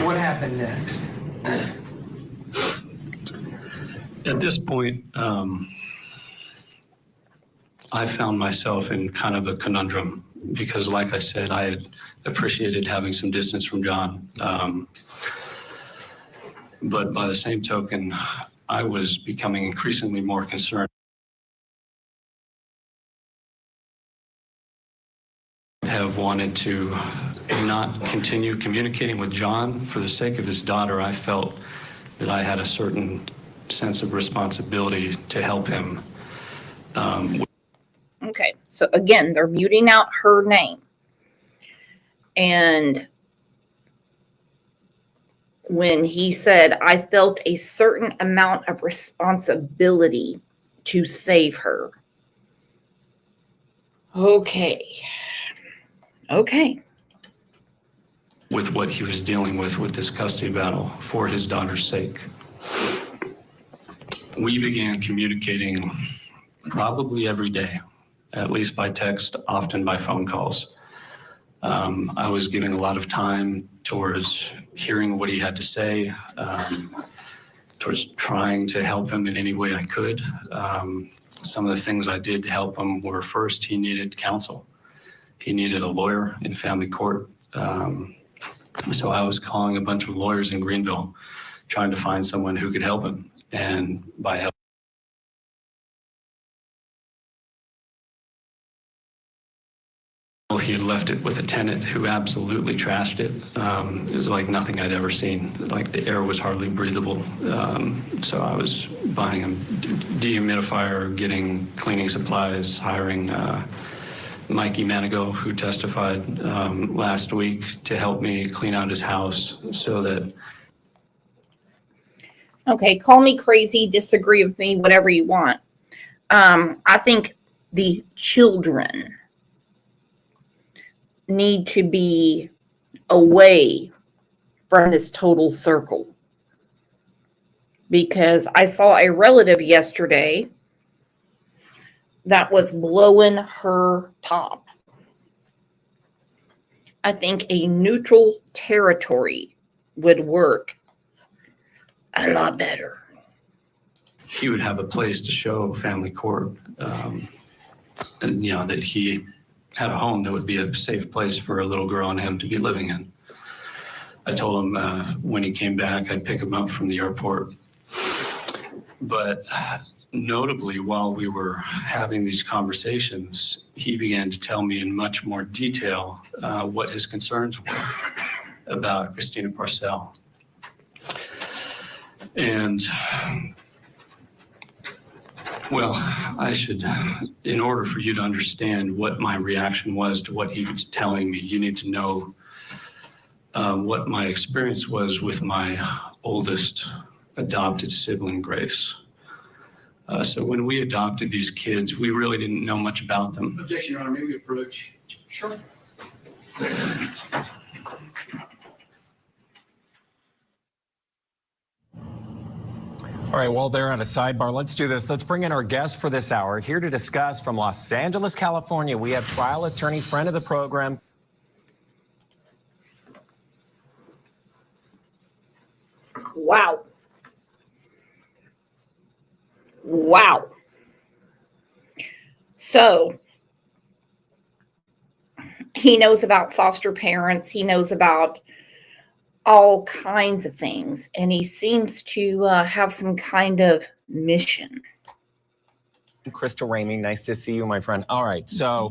Speaker 15: What happened next?
Speaker 14: At this point, I found myself in kind of a conundrum because, like I said, I had appreciated having some distance from John. But by the same token, I was becoming increasingly more concerned. Have wanted to not continue communicating with John for the sake of his daughter. I felt that I had a certain sense of responsibility to help him.
Speaker 1: Okay, so again, they're muting out her name. And when he said, I felt a certain amount of responsibility to save her. Okay.
Speaker 14: With what he was dealing with this custody battle for his daughter's sake. We began communicating probably every day, at least by text, often by phone calls. I was giving a lot of time towards hearing what he had to say, towards trying to help him in any way I could. Some of the things I did to help him were, first, he needed counsel. He needed a lawyer in family court. So I was calling a bunch of lawyers in Greenville, trying to find someone who could help him. And by help, he had left it with a tenant who absolutely trashed it. It was like nothing I'd ever seen. Like the air was hardly breathable. So I was buying a dehumidifier, getting cleaning supplies, hiring Mikey Manigo, who testified last week, to help me clean out his house so that.
Speaker 1: Okay, call me crazy, disagree with me, whatever you want. I think the children need to be away from this total circle. Because I saw a relative yesterday that was blowing her top. I think a neutral territory would work a lot better.
Speaker 14: He would have a place to show family court, and that he had a home that would be a safe place for a little girl and him to be living in. I told him when he came back, I'd pick him up from the airport. But notably, while we were having these conversations, he began to tell me in much more detail what his concerns were about Christina Parcell. And, well, in order for you to understand what my reaction was to what he was telling me, you need to know what my experience was with my oldest adopted sibling, Grace. So when we adopted these kids, we really didn't know much about them.
Speaker 4: Objection, Your Honor. May we approach?
Speaker 14: Sure.
Speaker 8: All right, well, they're on a sidebar. Let's do this. Let's bring in our guest for this hour. Here to discuss from Los Angeles, California, we have trial attorney, friend of the program.
Speaker 1: Wow. Wow. So he knows about foster parents. He knows about all kinds of things. And he seems to have some kind of mission.
Speaker 8: Crystal Ramey, nice to see you, my friend. All right, so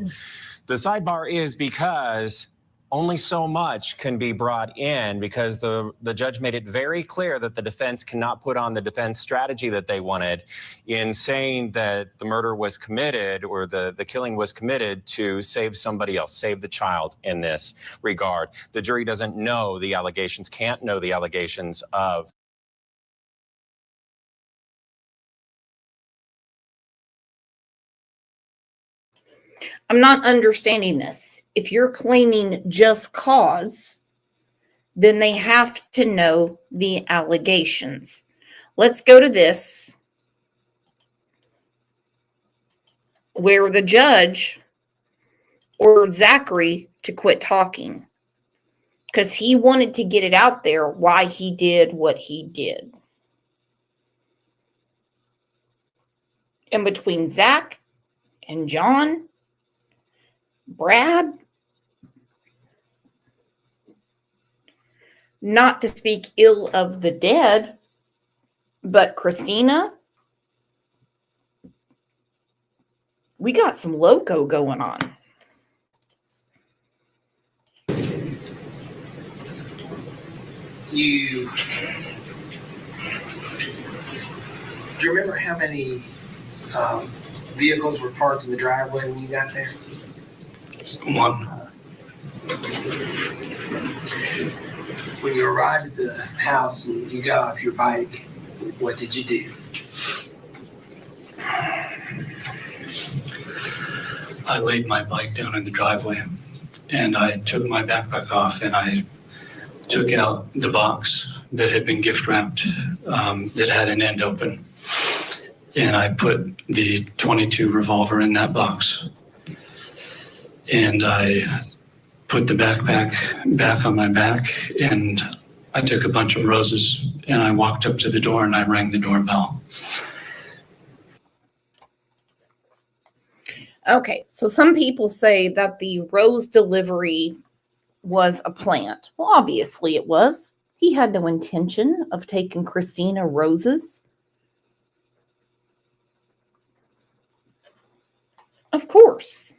Speaker 8: the sidebar is because only so much can be brought in because the judge made it very clear that the defense cannot put on the defense strategy that they wanted in saying that the murder was committed or the killing was committed to save somebody else, save the child in this regard. The jury doesn't know the allegations, can't know the allegations of
Speaker 1: I'm not understanding this. If you're claiming just cause, then they have to know the allegations. Let's go to this, where the judge ordered Zachary to quit talking because he wanted to get it out there why he did what he did. And between Zach and John, Brad, not to speak ill of the dead, but Christina, we got some loco going on.
Speaker 15: Do you remember how many vehicles were parked in the driveway when you got there?
Speaker 14: One.
Speaker 15: When you arrived at the house and you got off your bike, what did you do?
Speaker 14: I laid my bike down in the driveway and I took my backpack off and I took out the box that had been gift wrapped that had an end open. And I put the .22 revolver in that box. And I put the backpack back on my back and I took a bunch of roses and I walked up to the door and I rang the doorbell.
Speaker 1: Okay, so some people say that the rose delivery was a plant. Well, obviously it was. He had no intention of taking Christina roses. Of course.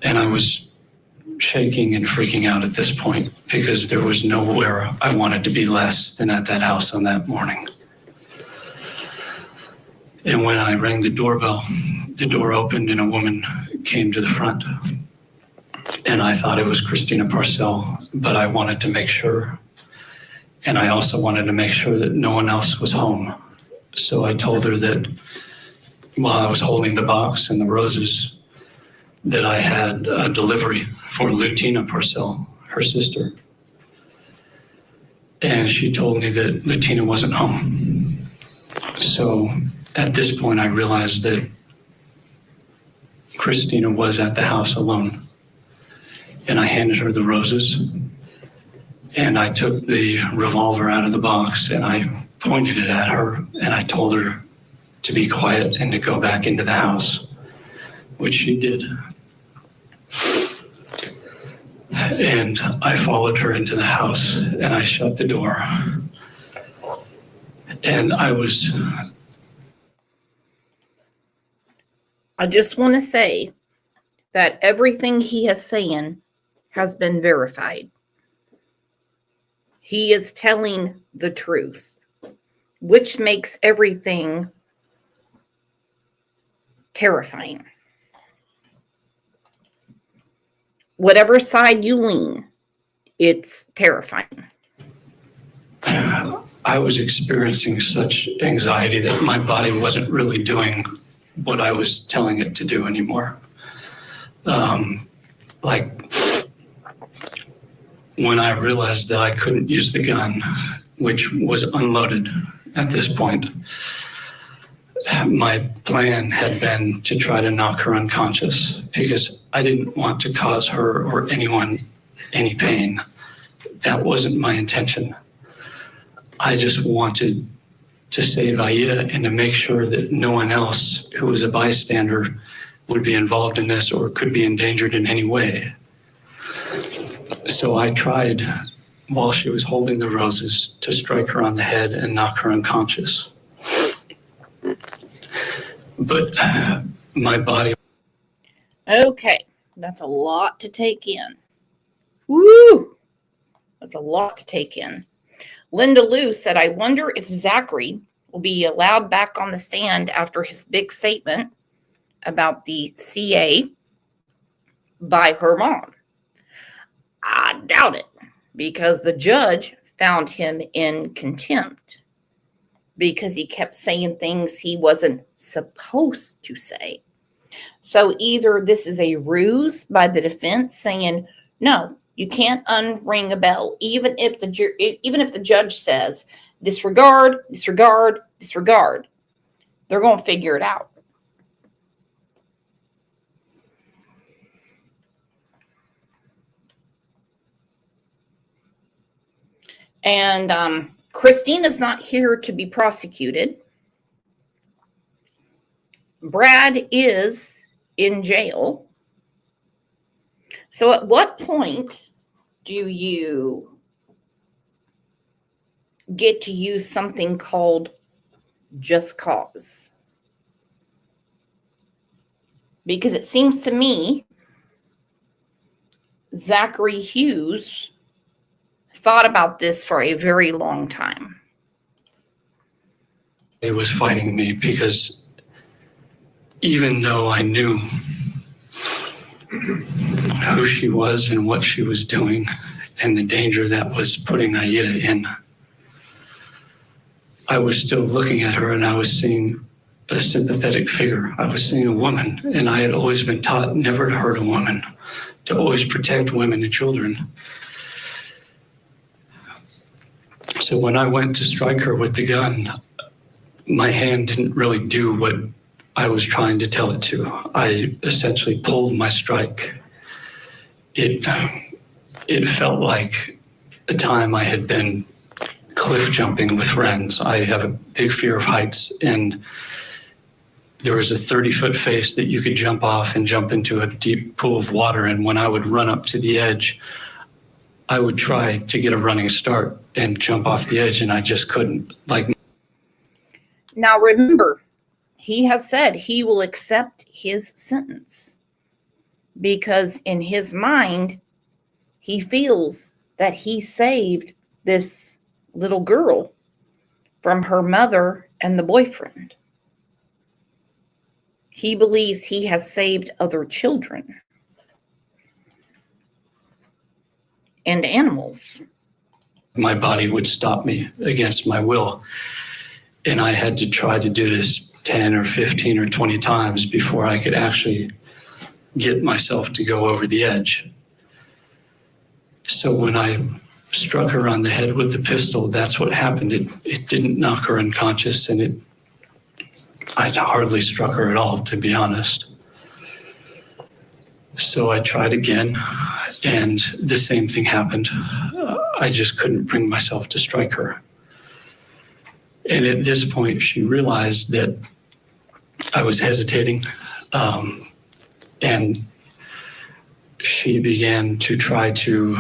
Speaker 14: And I was shaking and freaking out at this point because there was nowhere I wanted to be less than at that house on that morning. And when I rang the doorbell, the door opened and a woman came to the front. And I thought it was Christina Parcell, but I wanted to make sure. And I also wanted to make sure that no one else was home. So I told her that while I was holding the box and the roses, that I had a delivery for Lutina Parcell, her sister. And she told me that Lutina wasn't home. So at this point, I realized that Christina was at the house alone. And I handed her the roses. And I took the revolver out of the box and I pointed it at her. And I told her to be quiet and to go back into the house, which she did. And I followed her into the house and I shut the door. And I
Speaker 1: just want to say that everything he is saying has been verified. He is telling the truth, which makes everything terrifying. Whatever side you lean, it's terrifying.
Speaker 14: I I was experiencing such anxiety that my body wasn't really doing what I was telling it to do anymore. Like when I realized that I couldn't use the gun, which was unloaded at this point, my plan had been to try to knock her unconscious because I didn't want to cause her or anyone any pain. That wasn't my intention. I just wanted to save Aida and to make sure that no one else who was a bystander would be involved in this or could be endangered in any way. So I tried, while she was holding the roses, to strike her on the head and knock her unconscious. But my body...
Speaker 1: Okay, that's a lot to take in. Woo! That's a lot to take in. Linda Lou said, I wonder if Zachary will be allowed back on the stand after his big statement about the CA by her mom. I doubt it, because the judge found him in contempt because he kept saying things he wasn't supposed to say. So either this is a ruse by the defense saying, no, you can't unring a bell, even if the judge says disregard, disregard, disregard. They're going to figure it out. And Christina's not here to be prosecuted. Brad is in jail. So at what point do you get to use something called just cause? Because it seems to me Zachary Hughes thought about this for a very long time.
Speaker 14: It was fighting me because even though I knew who she was and what she was doing and the danger that was putting Aida in, I was still looking at her and I was seeing a sympathetic figure. I was seeing a woman, and I had always been taught never to hurt a woman, to always protect women and children. So when I went to strike her with the gun, my hand didn't really do what I was trying to tell it to. I essentially pulled my strike. It felt like a time I had been cliff jumping with friends. I have a big fear of heights, and there was a 30-foot face that you could jump off and jump into a deep pool of water. And when I would run up to the edge, I would try to get a running start and jump off the edge, and I just couldn't.
Speaker 1: Now remember, he has said he will accept his sentence because in his mind, he feels that he saved this little girl from her mother and the boyfriend. He believes he has saved other children and animals.
Speaker 14: My body would stop me against my will. And I had to try to do this 10 or 15 or 20 times before I could actually get myself to go over the edge. So when I struck her on the head with the pistol, that's what happened. It didn't knock her unconscious, and I hardly struck her at all, to be honest. So I tried again, and the same thing happened. I just couldn't bring myself to strike her. And at this point, she realized that I was hesitating, and she began to try to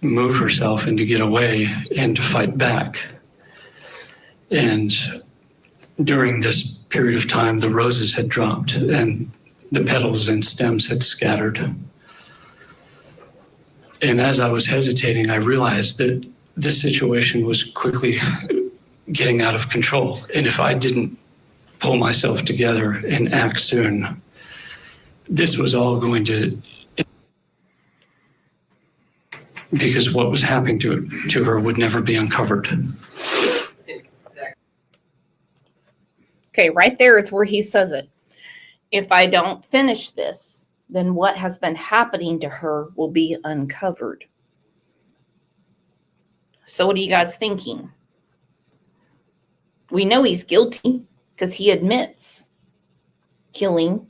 Speaker 14: move herself and to get away and to fight back. And during this period of time, the roses had dropped and the petals and stems had scattered. And as I was hesitating, I realized that this situation was quickly getting out of control. And if I didn't pull myself together and act soon, this was all going to... because what was happening to her would never be uncovered.
Speaker 1: Okay, right there is where he says it. If I don't finish this, then what has been happening to her will be uncovered. So what are you guys thinking? We know he's guilty because he admits killing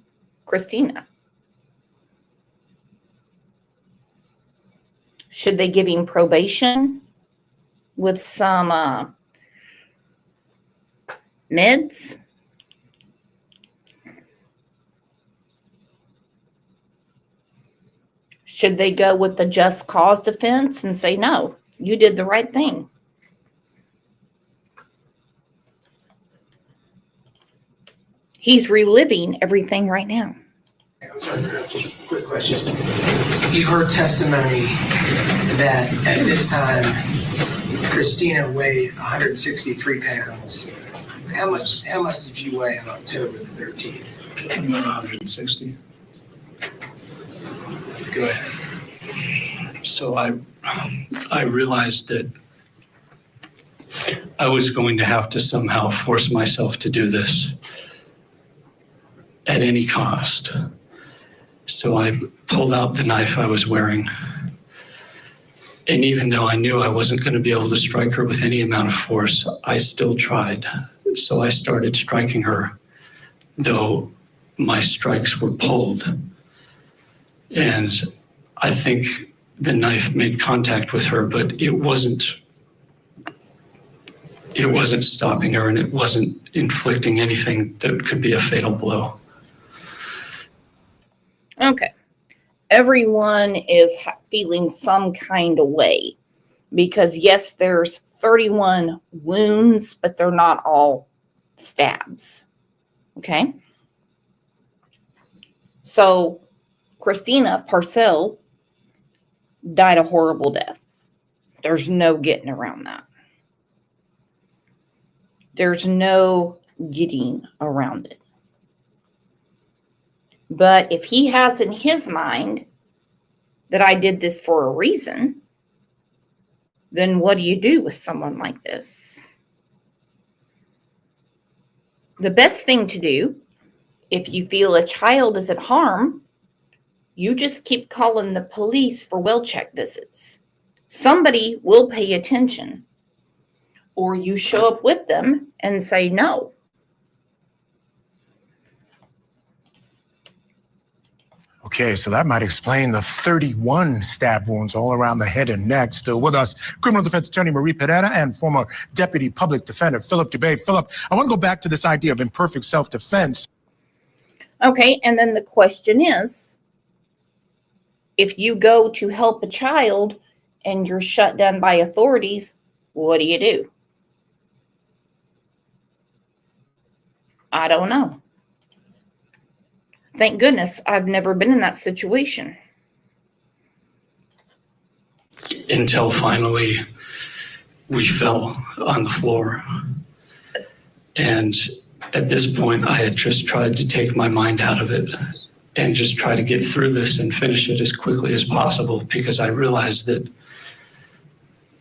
Speaker 1: Christina. Should they give him probation with some meds? Should they go with the just cause defense and say, no, you did the right thing? He's reliving everything right now.
Speaker 15: Quick question. You heard testimony that at this time, Christina weighed 163 pounds. How much did you weigh on October the 13th?
Speaker 14: 160.
Speaker 15: Go ahead.
Speaker 14: So I realized that I was going to have to somehow force myself to do this at any cost. So I pulled out the knife I was wearing. And even though I knew I wasn't going to be able to strike her with any amount of force, I still tried. So I started striking her, though my strikes were pulled. And I think the knife made contact with her, but it wasn't stopping her, and it wasn't inflicting anything that could be a fatal blow.
Speaker 1: Okay. Everyone is feeling some kind of way because, yes, there's 31 wounds, but they're not all stabs. Okay. So Christina Parcell died a horrible death. There's no getting around that. There's no getting around it. But if he has in his mind that I did this for a reason, then what do you do with someone like this? The best thing to do, if you feel a child is at harm, you just keep calling the police for well check visits. Somebody will pay attention. Or you show up with them and say no.
Speaker 3: Okay, so that might explain the 31 stab wounds all around the head and neck. Still with us, criminal defense attorney Rose Petal and former deputy public defender Philip Dubé. Philip, I want to go back to this idea of imperfect self-defense.
Speaker 1: Okay, and then the question is, if you go to help a child and you're shut down by authorities, what do you do? I don't know. Thank goodness I've never been in that situation.
Speaker 14: Until finally we fell on the floor. And at this point, I had just tried to take my mind out of it and just try to get through this and finish it as quickly as possible, because I realized that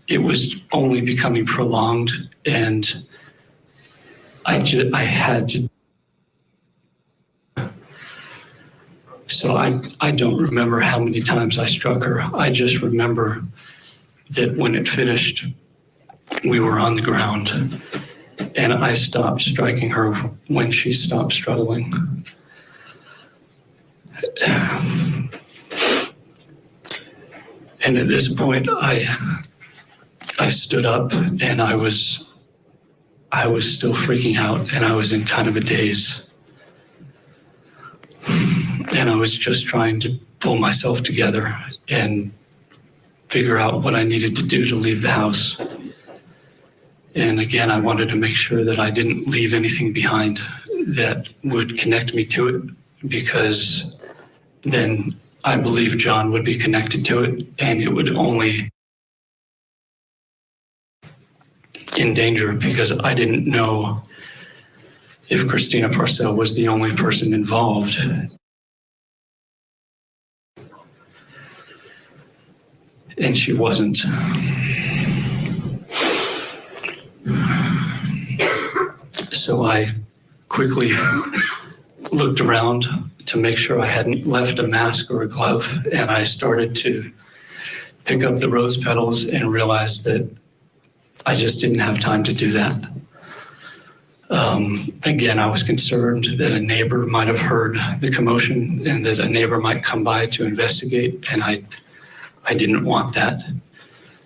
Speaker 14: it was only becoming prolonged, and I had to. So I don't remember how many times I struck her. I just remember that when it finished, we were on the ground, and I stopped striking her when she stopped struggling. And at this point, I stood up, and I was still freaking out, and I was in kind of a daze. And I was just trying to pull myself together and figure out what I needed to do to leave the house. And again, I wanted to make sure that I didn't leave anything behind that would connect me to it, because then I believe John would be connected to it, and it would only in danger, because I didn't know if Christina Parcell was the only person involved. and she wasn't. So I quickly looked around to make sure I hadn't left a mask or a glove, and I started to pick up the rose petals and realized that I just didn't have time to do that. Again, I was concerned that a neighbor might have heard the commotion and that a neighbor might come by to investigate, and I didn't want that.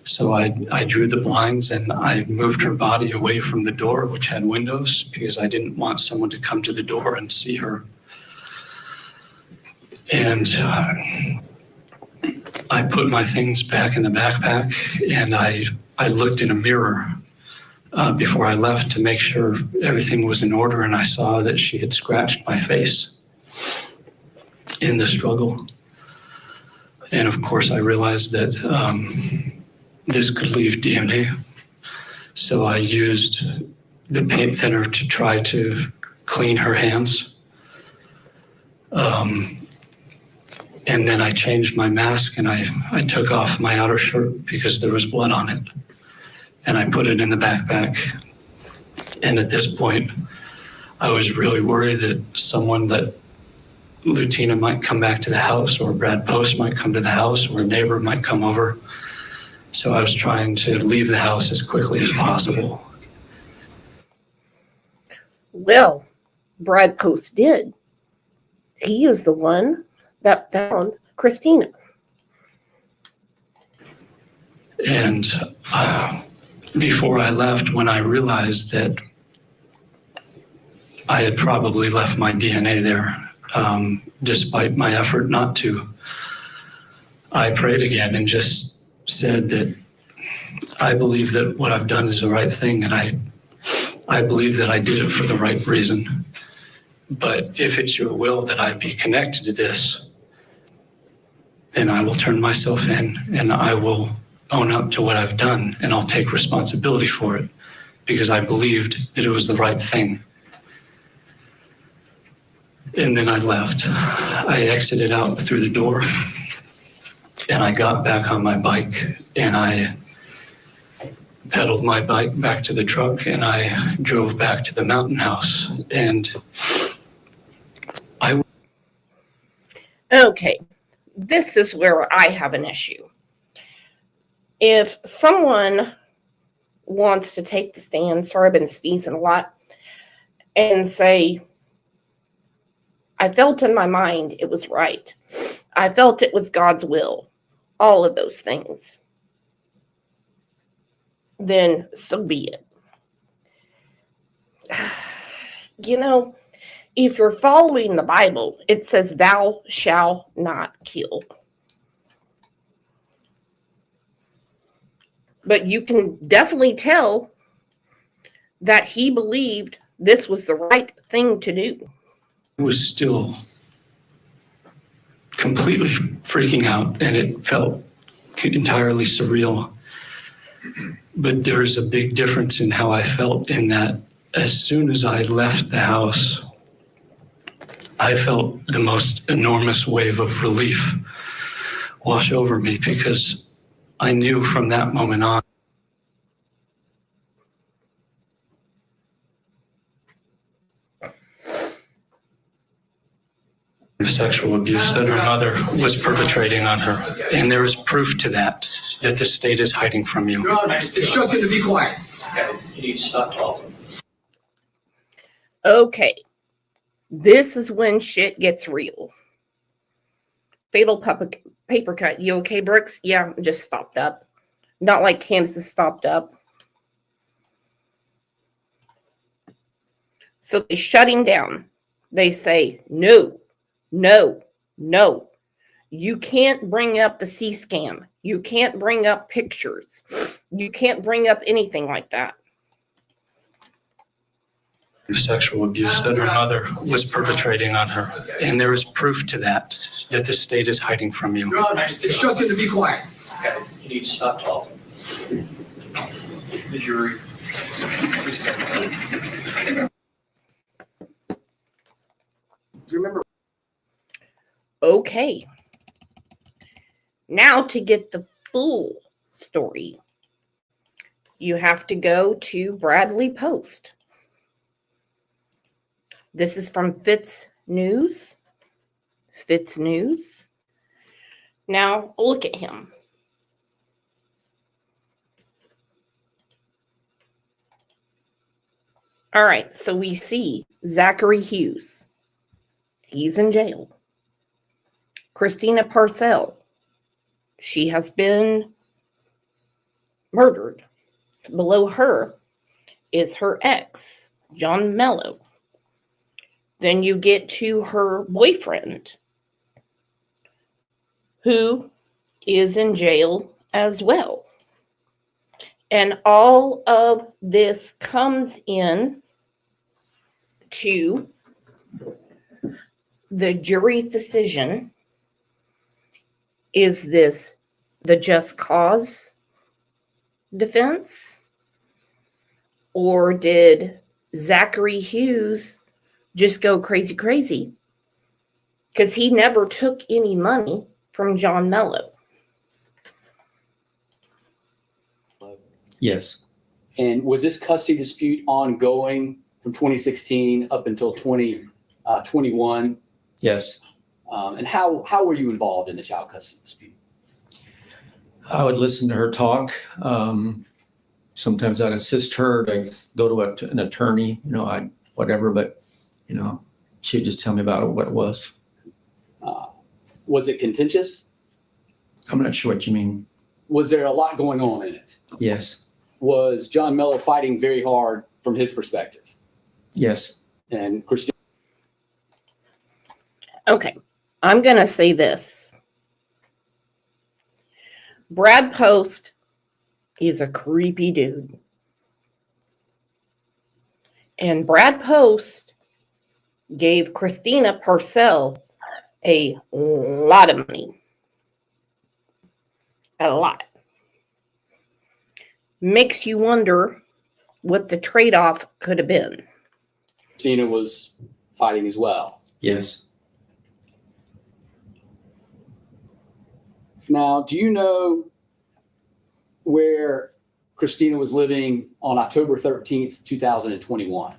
Speaker 14: So I drew the blinds and I moved her body away from the door, which had windows, because I didn't want someone to come to the door and see her. And I put my things back in the backpack, and I looked in a mirror before I left to make sure everything was in order, and I saw that she had scratched my face in the struggle. And of course, I realized that this could leave DNA. So I used the paint thinner to try to clean her hands. And then I changed my mask, and I took off my outer shirt because there was blood on it. And I put it in the backpack. And at this point, I was really worried that someone, that Lutina might come back to the house, or Brad Post might come to the house, or a neighbor might come over. So I was trying to leave the house as quickly as possible.
Speaker 1: Well, Brad Post did. He is the one that found Christina.
Speaker 14: And before I left, when I realized that I had probably left my DNA there, despite my effort not to, I prayed again and just said that I believe that what I've done is the right thing, and I believe that I did it for the right reason. But if it's your will that I be connected to this, then I will turn myself in, and I will own up to what I've done, and I'll take responsibility for it, because I believed that it was the right thing. And then I left. I exited out through the door, and I got back on my bike, and I pedaled my bike back to the truck, and I drove back to the mountain house. And
Speaker 1: Okay, this is where I have an issue. If someone wants to take the stand, sorry, I've been sneezing a lot, and say, I felt in my mind it was right. I felt it was God's will. All of those things. Then so be it. You know, if you're following the Bible, it says, thou shalt not kill. But you can definitely tell that he believed this was the right thing to do.
Speaker 14: I was still completely freaking out, and it felt entirely surreal. But there's a big difference in how I felt, in that as soon as I left the house, I felt the most enormous wave of relief wash over me, because I knew from that moment on sexual abuse that her mother was perpetrating on her. And there is proof to that the state is hiding from you.
Speaker 15: Your Honor, instructed to be quiet. Okay, you need to stop talking.
Speaker 1: Okay, this is when shit gets real. Fatal paper cut. You okay, Brooks? Yeah, I'm just stopped up. Not like Candace is stopped up. So they shut him down. They say, no, no, no. You can't bring up the C-SCAM. You can't bring up pictures. You can't bring up anything like that.
Speaker 14: Sexual abuse that her mother was perpetrating on her. And there is proof to that the state is hiding from you.
Speaker 15: Your Honor, instructed to be quiet. Okay, you need to stop talking. The jury.
Speaker 1: Do you remember? Okay. Now to get the full story, you have to go to Bradley Post. This is from Fitz News. Fitz News. Now, look at him. All right, so we see Zachary Hughes. He's in jail. Christina Parcell. She has been murdered. Below her is her ex, John Mello. Then you get to her boyfriend, who is in jail as well. And all of this comes in to the jury's decision. Is this the just cause defense? Or did Zachary Hughes just go crazy? Because he never took any money from John Mello.
Speaker 16: Yes.
Speaker 17: And was this custody dispute ongoing from 2016 up until 2021?
Speaker 16: Yes.
Speaker 17: And how were you involved in the child custody dispute?
Speaker 16: I would listen to her talk. Sometimes I'd assist her to go to an attorney, whatever, but, she'd just tell me about what it was.
Speaker 17: Was it contentious?
Speaker 16: I'm not sure what you mean.
Speaker 17: Was there a lot going on in it?
Speaker 16: Yes.
Speaker 17: Was John Mello fighting very hard from his perspective?
Speaker 16: Yes.
Speaker 17: And Christine?
Speaker 1: Okay, I'm going to say this. Brad Post is a creepy dude. And Brad Post gave Christina Parcell a lot of money. A lot. Makes you wonder what the trade-off could have been.
Speaker 17: Christina was fighting as well.
Speaker 16: Yes.
Speaker 17: Now, do you know where Christina was living on October 13th, 2021?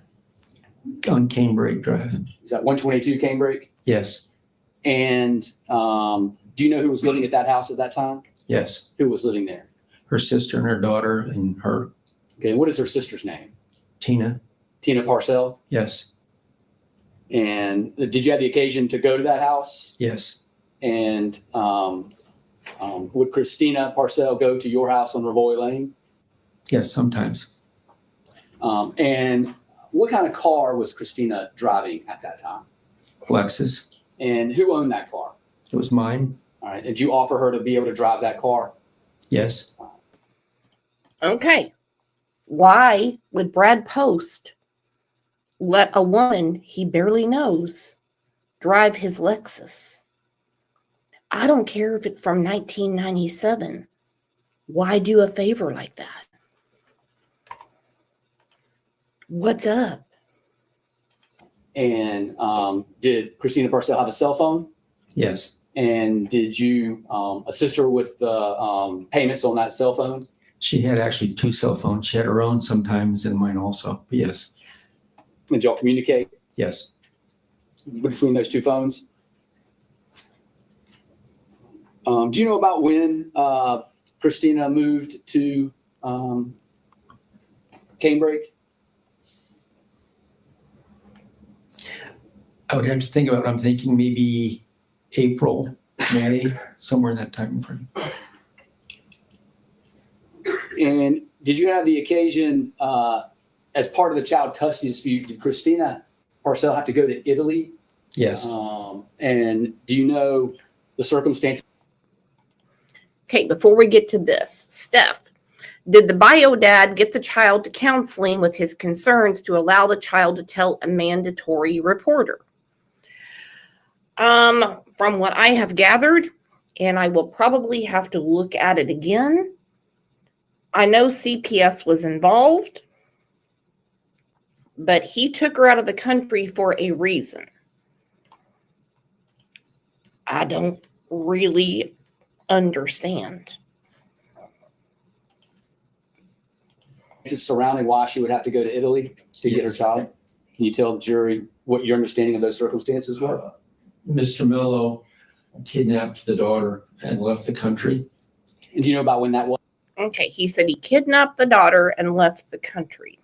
Speaker 16: On Canebrake Drive.
Speaker 17: Is that 122 Canebrake?
Speaker 16: Yes.
Speaker 17: And do you know who was living at that house at that time?
Speaker 16: Yes.
Speaker 17: Who was living there?
Speaker 16: Her sister and her daughter and her.
Speaker 17: Okay, and what is her sister's name?
Speaker 16: Tina.
Speaker 17: Tina Parcell?
Speaker 16: Yes.
Speaker 17: And did you have the occasion to go to that house?
Speaker 16: Yes.
Speaker 17: And would Christina Parcell go to your house on Ravoy Lane?
Speaker 16: Yes, sometimes.
Speaker 17: And what kind of car was Christina driving at that time?
Speaker 16: Lexus.
Speaker 17: And who owned that car?
Speaker 16: It was mine.
Speaker 17: All right. Did you offer her to be able to drive that car?
Speaker 16: Yes.
Speaker 1: Okay. Why would Brad Post let a woman he barely knows drive his Lexus? I don't care if it's from 1997. Why do a favor like that? What's up?
Speaker 17: And did Christina Parcell have a cell phone?
Speaker 16: Yes.
Speaker 17: And did you assist her with the payments on that cell phone?
Speaker 16: She had actually two cell phones. She had her own sometimes and mine also. But yes.
Speaker 17: Did y'all communicate?
Speaker 16: Yes.
Speaker 17: Between those two phones? Do you know about when Christina moved to Canebrake?
Speaker 16: I would have to think about it. I'm thinking maybe April, May, somewhere in that time frame.
Speaker 17: And did you have the occasion, as part of the child custody dispute, did Christina Parcell have to go to Italy?
Speaker 16: Yes.
Speaker 17: And do you know the circumstances?
Speaker 1: Okay, before we get to this, Steph, did the bio dad get the child to counseling with his concerns to allow the child to tell a mandatory reporter? From what I have gathered, and I will probably have to look at it again, I know CPS was involved, but he took her out of the country for a reason. I don't really understand.
Speaker 17: surrounding why she would have to go to Italy to get her child? Can you tell the jury what your understanding of those circumstances were?
Speaker 16: Mr. Mello kidnapped the daughter and left the country.
Speaker 17: And do you know about when that was?
Speaker 1: Okay, he said he kidnapped the daughter and left the country.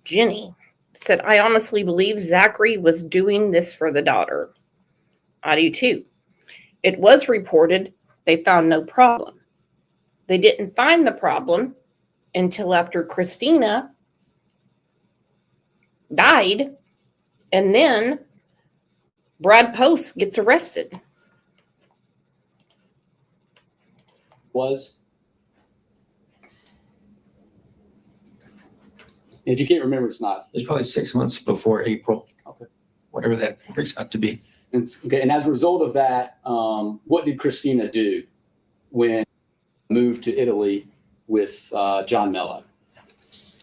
Speaker 1: Jenny said, I honestly believe Zachary was doing this for the daughter. I do too. It was reported they found no problem. They didn't find the problem until after Christina died, and then Brad Post gets arrested.
Speaker 17: Was? If you can't remember, it's not.
Speaker 16: It was probably 6 months before April.
Speaker 17: Okay.
Speaker 16: Whatever that works out to be.
Speaker 17: Okay, and as a result of that, what did Christina do when moved to Italy with John Mello?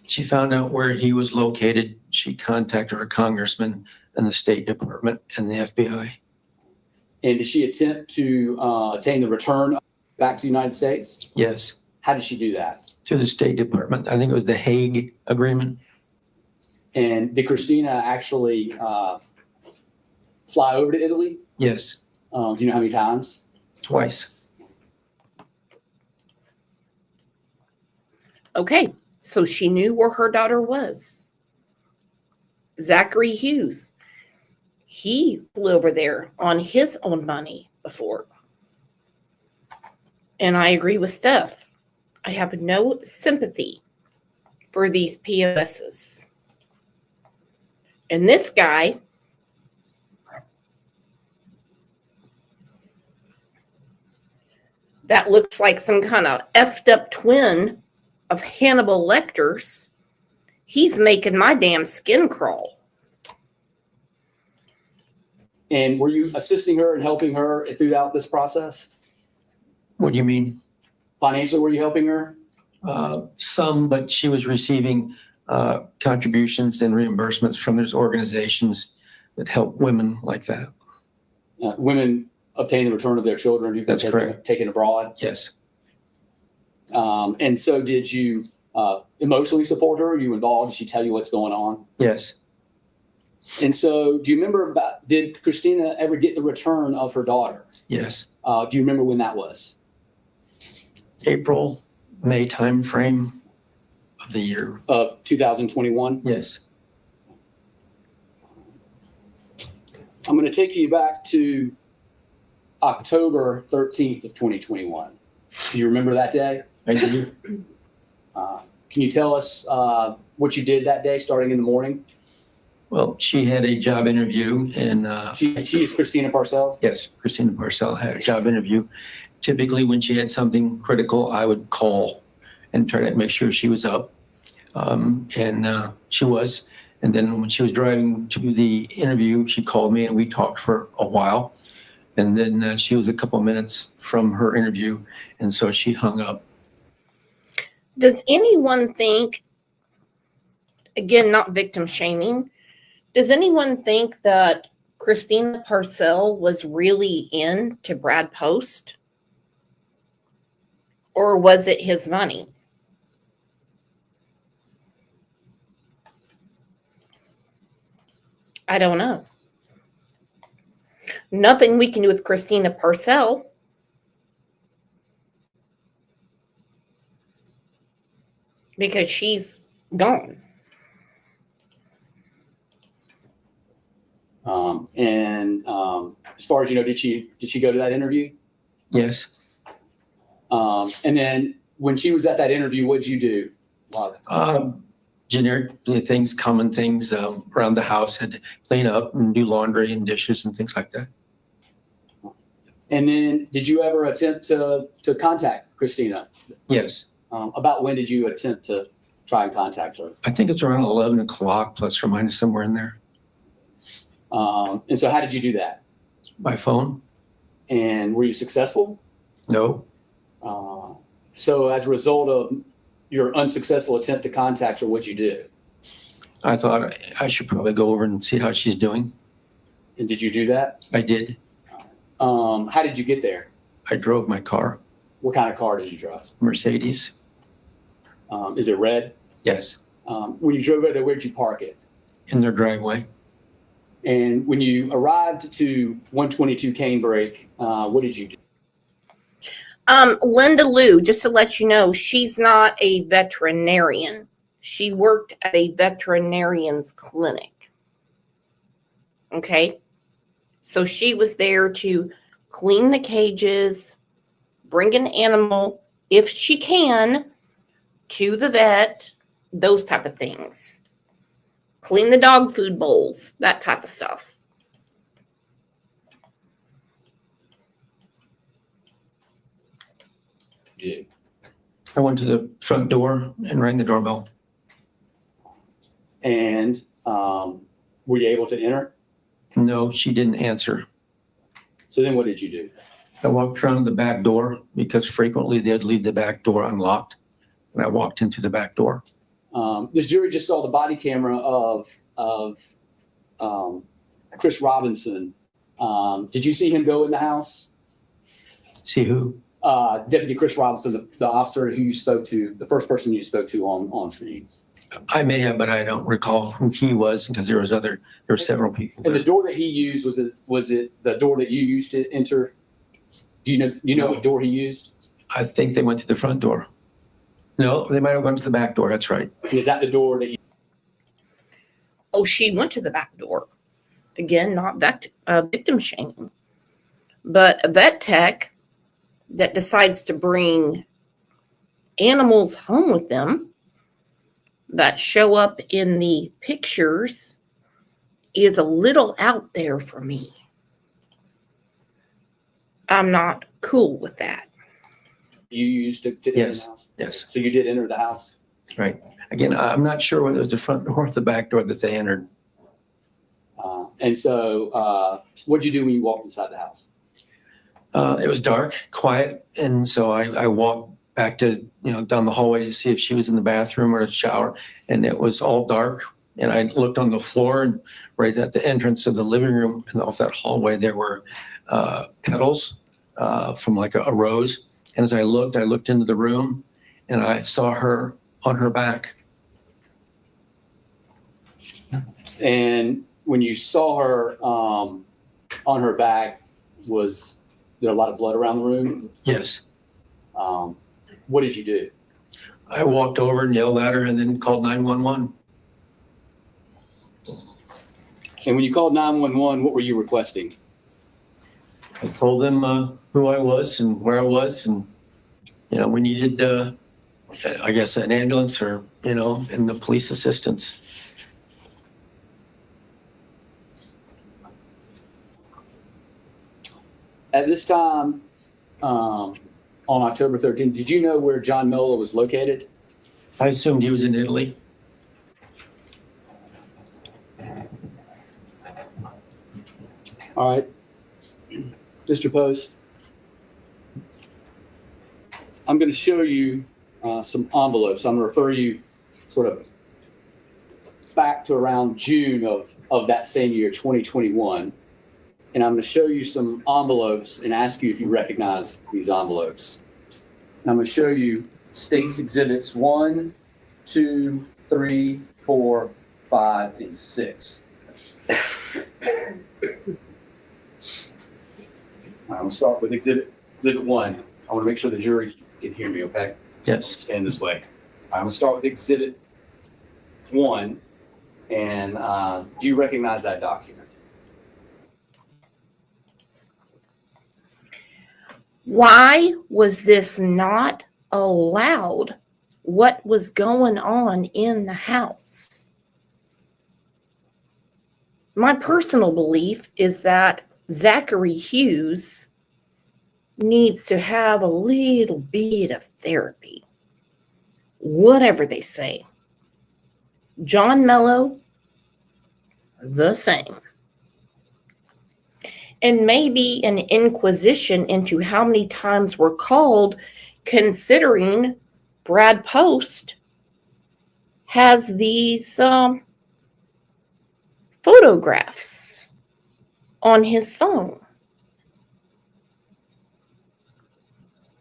Speaker 16: She found out where he was located. She contacted her congressman and the State Department and the FBI.
Speaker 17: And did she attempt to attain the return back to the United States?
Speaker 16: Yes.
Speaker 17: How did she do that?
Speaker 16: To the State Department. I think it was the Hague Agreement.
Speaker 17: And did Christina actually fly over to Italy?
Speaker 16: Yes.
Speaker 17: Do you know how many times?
Speaker 16: Twice.
Speaker 1: Okay, so she knew where her daughter was. Zachary Hughes, he flew over there on his own money before. And I agree with Steph. I have no sympathy for these POSs. And this guy, that looks like some kind of effed up twin of Hannibal Lecter's, he's making my damn skin crawl.
Speaker 17: And were you assisting her and helping her throughout this process?
Speaker 16: What do you mean?
Speaker 17: Financially, were you helping her?
Speaker 16: Some, but she was receiving contributions and reimbursements from those organizations that help women like that.
Speaker 17: Women obtain the return of their children who've been taken abroad?
Speaker 16: Yes.
Speaker 17: And so did you emotionally support her? Are you involved? Did she tell you what's going on?
Speaker 16: Yes.
Speaker 17: And so do you remember did Christina ever get the return of her daughter?
Speaker 16: Yes.
Speaker 17: Do you remember when that was?
Speaker 16: April, May time frame of the year.
Speaker 17: Of 2021?
Speaker 16: Yes.
Speaker 17: I'm going to take you back to October 13th of 2021. Do you remember that day?
Speaker 16: I do.
Speaker 17: Can you tell us what you did that day starting in the morning?
Speaker 16: Well, she had a job interview and
Speaker 17: she is Christina Parcell?
Speaker 16: Yes, Christina Parcell had a job interview. Typically when she had something critical, I would call and try to make sure she was up. And she was. And then when she was driving to the interview, she called me and we talked for a while. And then she was a couple minutes from her interview, and so she hung up.
Speaker 1: Does anyone think, again, not victim shaming, does anyone think that Christina Parcell was really into Brad Post? Or was it his money? I don't know. Nothing we can do with Christina Parcell. Because she's gone.
Speaker 17: As far as you know, did she go to that interview?
Speaker 16: Yes.
Speaker 17: And then when she was at that interview, what did you do?
Speaker 16: Generic things, common things around the house. Had to clean up and do laundry and dishes and things like that.
Speaker 17: And then did you ever attempt to contact Christina?
Speaker 16: Yes.
Speaker 17: About when did you attempt to try and contact her?
Speaker 16: I think it's around 11 o'clock, plus or minus somewhere in there.
Speaker 17: And so how did you do that?
Speaker 16: By phone.
Speaker 17: And were you successful?
Speaker 16: No.
Speaker 17: So as a result of your unsuccessful attempt to contact her, what'd you do?
Speaker 16: I thought I should probably go over and see how she's doing.
Speaker 17: And did you do that?
Speaker 16: I did.
Speaker 17: How did you get there?
Speaker 16: I drove my car.
Speaker 17: What kind of car did you drive?
Speaker 16: Mercedes.
Speaker 17: Is it red?
Speaker 16: Yes.
Speaker 17: When you drove over there, where'd you park it?
Speaker 16: In their driveway.
Speaker 17: And when you arrived to 122 Canebrake, what did you do?
Speaker 1: Linda Lou, just to let you know, she's not a veterinarian. She worked at a veterinarian's clinic. Okay? So she was there to clean the cages, bring an animal, if she can, to the vet, those type of things. Clean the dog food bowls, that type of stuff.
Speaker 16: I went to the front door and rang the doorbell.
Speaker 17: And were you able to enter?
Speaker 16: No, she didn't answer.
Speaker 17: So then what did you do?
Speaker 16: I walked around the back door because frequently they'd leave the back door unlocked. And I walked into the back door.
Speaker 17: This jury just saw the body camera of Chris Robinson. Did you see him go in the house?
Speaker 16: See who?
Speaker 17: Deputy Chris Robinson, the officer who you spoke to, the first person you spoke to on screen.
Speaker 16: I may have, but I don't recall who he was because there were several people.
Speaker 17: And the door that he used, was it the door that you used to enter? Do you know what door he used?
Speaker 16: I think they went to the front door. No, they might have gone to the back door. That's right.
Speaker 17: Is that the door that you?
Speaker 1: Oh, she went to the back door. Again, not victim shaming, but a vet tech that decides to bring animals home with them that show up in the pictures is a little out there for me. I'm not cool with that.
Speaker 17: You used to enter the house?
Speaker 16: Yes.
Speaker 17: So you did enter the house?
Speaker 16: Right. Again, I'm not sure whether it was the front door or the back door that they entered.
Speaker 17: And so what did you do when you walked inside the house?
Speaker 16: It was dark, quiet, and so I walked back to, down the hallway to see if she was in the bathroom or the shower, and it was all dark. And I looked on the floor, and right at the entrance of the living room and off that hallway, there were petals from like a rose. And as I looked into the room, and I saw her on her back.
Speaker 17: And when you saw her on her back, was there a lot of blood around the room?
Speaker 16: Yes.
Speaker 17: What did you do?
Speaker 16: I walked over and yelled at her and then called 911.
Speaker 17: And when you called 911, what were you requesting?
Speaker 16: I told them who I was and where I was, and we needed, I guess, an ambulance or and the police assistance.
Speaker 17: At this time, on October 13th, did you know where John Mello was located?
Speaker 16: I assumed he was in Italy.
Speaker 17: All right. Mr. Post, I'm going to show you some envelopes. I'm going to refer you sort of back to around June of that same year, 2021. And I'm going to show you some envelopes and ask you if you recognize these envelopes. And I'm going to show you States Exhibits 1, 2, 3, 4, 5, and 6. I'm going to start with Exhibit 1. I want to make sure the jury can hear me, okay?
Speaker 16: Yes.
Speaker 17: Stand this way. I'm going to start with Exhibit 1. And do you recognize that document?
Speaker 1: Why was this not allowed? What was going on in the house? My personal belief is that Zachary Hughes needs to have a little bit of therapy. Whatever they say. John Mello, the same. And maybe an inquisition into how many times we're called, considering Brad Post has these photographs on his phone.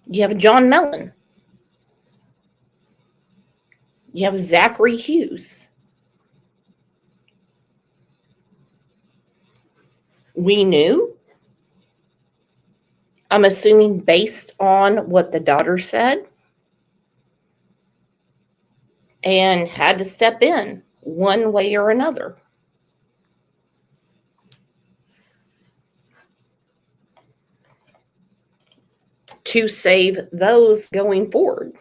Speaker 1: You have John Mellon. You have Zachary Hughes. We knew, I'm assuming based on what the daughter said, and had to step in one way or another. To save those going forward.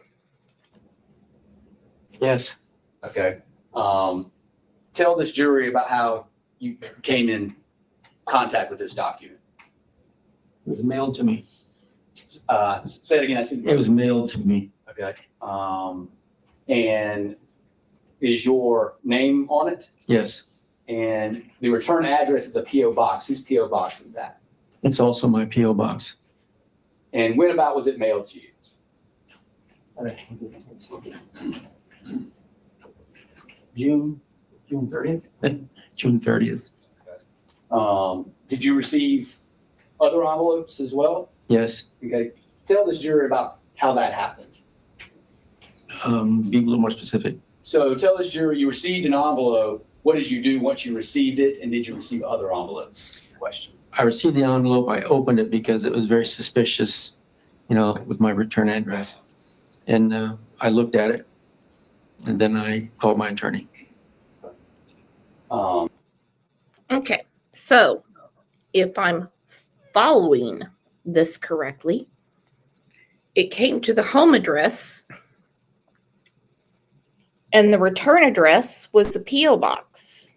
Speaker 16: Yes.
Speaker 17: Okay. Tell this jury about how you came in contact with this document.
Speaker 16: It was mailed to me.
Speaker 17: Say it again.
Speaker 16: It was mailed to me.
Speaker 17: Okay. And is your name on it?
Speaker 16: Yes.
Speaker 17: And the return address is a P.O. box. Whose P.O. box is that?
Speaker 16: It's also my P.O. box.
Speaker 17: And when about was it mailed to you?
Speaker 16: June 30th. June 30th.
Speaker 17: Did you receive other envelopes as well?
Speaker 16: Yes.
Speaker 17: Okay. Tell this jury about how that happened.
Speaker 16: Be a little more specific.
Speaker 17: So tell this jury you received an envelope. What did you do once you received it? And did you receive other envelopes? Question.
Speaker 16: I received the envelope. I opened it because it was very suspicious, with my return address. And I looked at it, and then I called my attorney.
Speaker 1: Okay, so if I'm following this correctly, it came to the home address, and the return address was the P.O. box.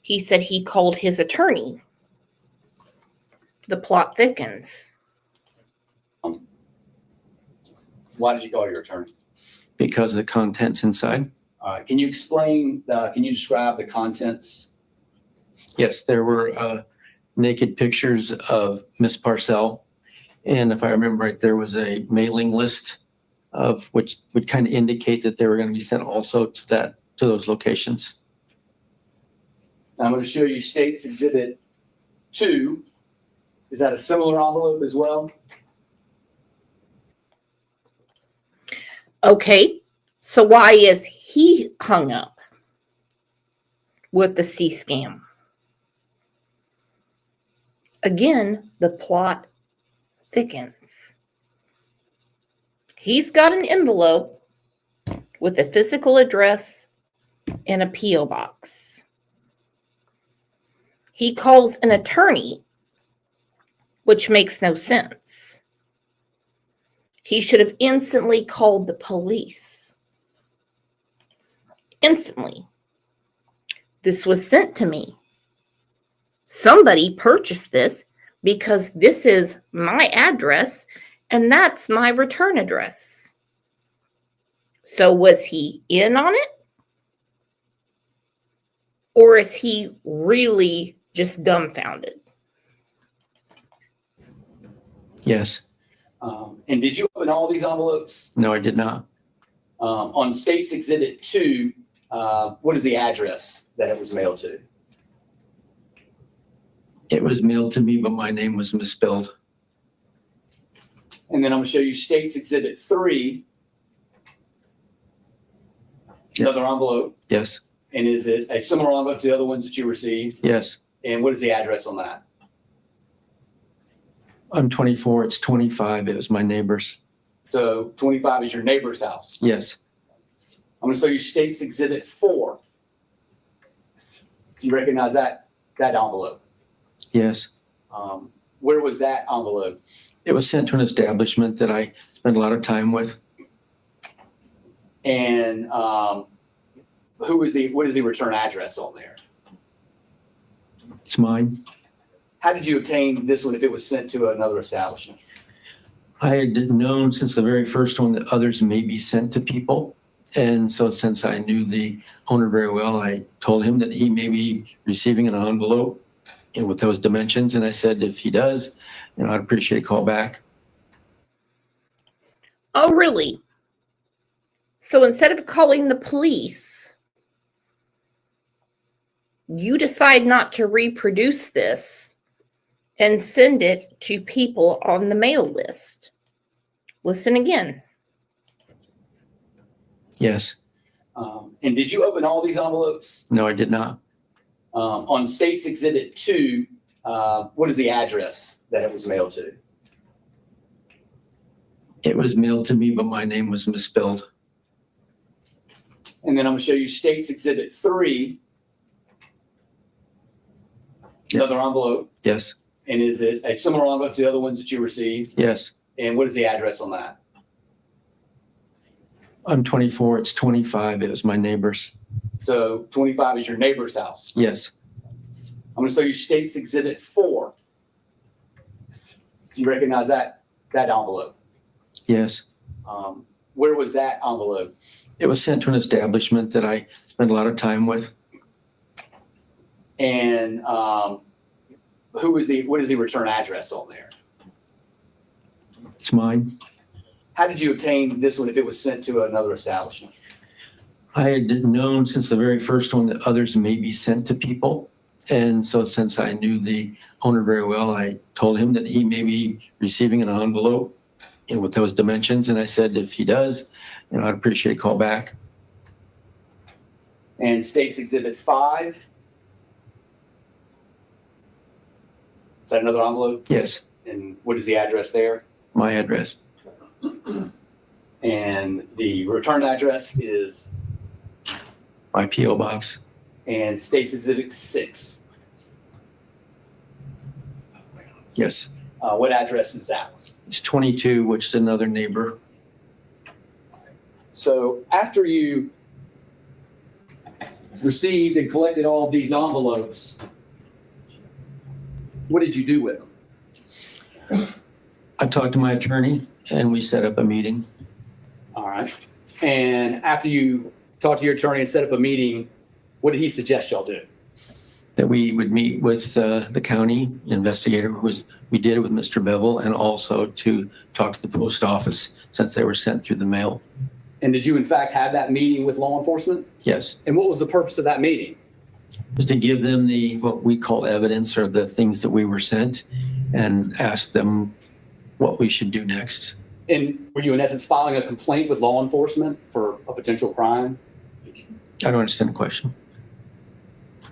Speaker 1: He said he called his attorney. The plot thickens.
Speaker 17: Why did you call your attorney?
Speaker 16: Because of the contents inside.
Speaker 17: Can you explain, can you describe the contents?
Speaker 16: Yes, there were naked pictures of Miss Parcell. And if I remember right, there was a mailing list of which would kind of indicate that they were going to be sent also to those locations.
Speaker 17: I'm going to show you State's Exhibit 2. Is that a similar envelope as well?
Speaker 1: Okay, so why is he hung up with the C scam? Again, the plot thickens. He's got an envelope with a physical address and a P.O. box. He calls an attorney, which makes no sense. He should have instantly called the police. Instantly. This was sent to me. Somebody purchased this because this is my address and that's my return address. So was he in on it? Or is he really just dumbfounded?
Speaker 16: Yes.
Speaker 17: And did you open all these envelopes?
Speaker 16: No, I did not.
Speaker 17: On State's Exhibit 2, what is the address that it was mailed to?
Speaker 16: It was mailed to me, but my name was misspelled.
Speaker 17: And then I'm going to show you State's Exhibit 3. Another envelope.
Speaker 16: Yes.
Speaker 17: And is it a similar envelope to the other ones that you received?
Speaker 16: Yes.
Speaker 17: And what is the address on that?
Speaker 16: I'm 24. It's 25. It was my neighbor's.
Speaker 17: So 25 is your neighbor's house.
Speaker 16: Yes.
Speaker 17: I'm going to show you State's Exhibit 4. Do you recognize that envelope?
Speaker 16: Yes.
Speaker 17: Where was that envelope?
Speaker 16: It was sent to an establishment that I spent a lot of time with.
Speaker 17: And what is the return address on there?
Speaker 16: It's mine.
Speaker 17: How did you obtain this one if it was sent to another establishment?
Speaker 16: I had known since the very first one that others may be sent to people. And so since I knew the owner very well, I told him that he may be receiving an envelope with those dimensions. And I said, if he does, I'd appreciate a call back.
Speaker 1: Oh, really? So instead of calling the police, you decide not to reproduce this and send it to people on the mail list. Listen again.
Speaker 17: Yes. And did you open all these envelopes?
Speaker 16: No, I did not.
Speaker 17: On State's Exhibit 2, what is the address that it was mailed to?
Speaker 16: It was mailed to me, but my name was misspelled.
Speaker 17: And then I'm going to show you State's Exhibit 3. Another envelope.
Speaker 16: Yes.
Speaker 17: And is it a similar envelope to the other ones that you received?
Speaker 16: Yes.
Speaker 17: And what is the address on that?
Speaker 16: I'm 24. It's 25. It was my neighbor's.
Speaker 17: So 25 is your neighbor's house.
Speaker 16: Yes.
Speaker 17: I'm going to show you State's Exhibit 4. Do you recognize that envelope?
Speaker 16: Yes.
Speaker 17: Where was that envelope?
Speaker 16: It was sent to an establishment that I spent a lot of time with.
Speaker 17: And what is the return address on there?
Speaker 16: It's mine.
Speaker 17: How did you obtain this one if it was sent to another establishment?
Speaker 16: I had known since the very first one that others may be sent to people. And so since I knew the owner very well, I told him that he may be receiving an envelope with those dimensions. And I said, if he does, I'd appreciate a call back.
Speaker 17: And State's Exhibit 5. Is that another envelope?
Speaker 16: Yes.
Speaker 17: And what is the address there?
Speaker 16: My address.
Speaker 17: And the return address is?
Speaker 16: My P.O. box.
Speaker 17: And State's Exhibit 6.
Speaker 16: Yes.
Speaker 17: What address is that?
Speaker 16: It's 22, which is another neighbor.
Speaker 17: So after you received and collected all of these envelopes, what did you do with them?
Speaker 16: I talked to my attorney and we set up a meeting.
Speaker 17: All right. And after you talked to your attorney and set up a meeting, what did he suggest y'all do?
Speaker 16: That we would meet with the county investigator, we did it with Mr. Bevel, and also to talk to the post office since they were sent through the mail.
Speaker 17: And did you in fact have that meeting with law enforcement?
Speaker 16: Yes.
Speaker 17: And what was the purpose of that meeting?
Speaker 16: It was to give them what we call evidence, or the things that we were sent, and ask them what we should do next.
Speaker 17: And were you in essence filing a complaint with law enforcement for a potential crime?
Speaker 16: I don't understand the question.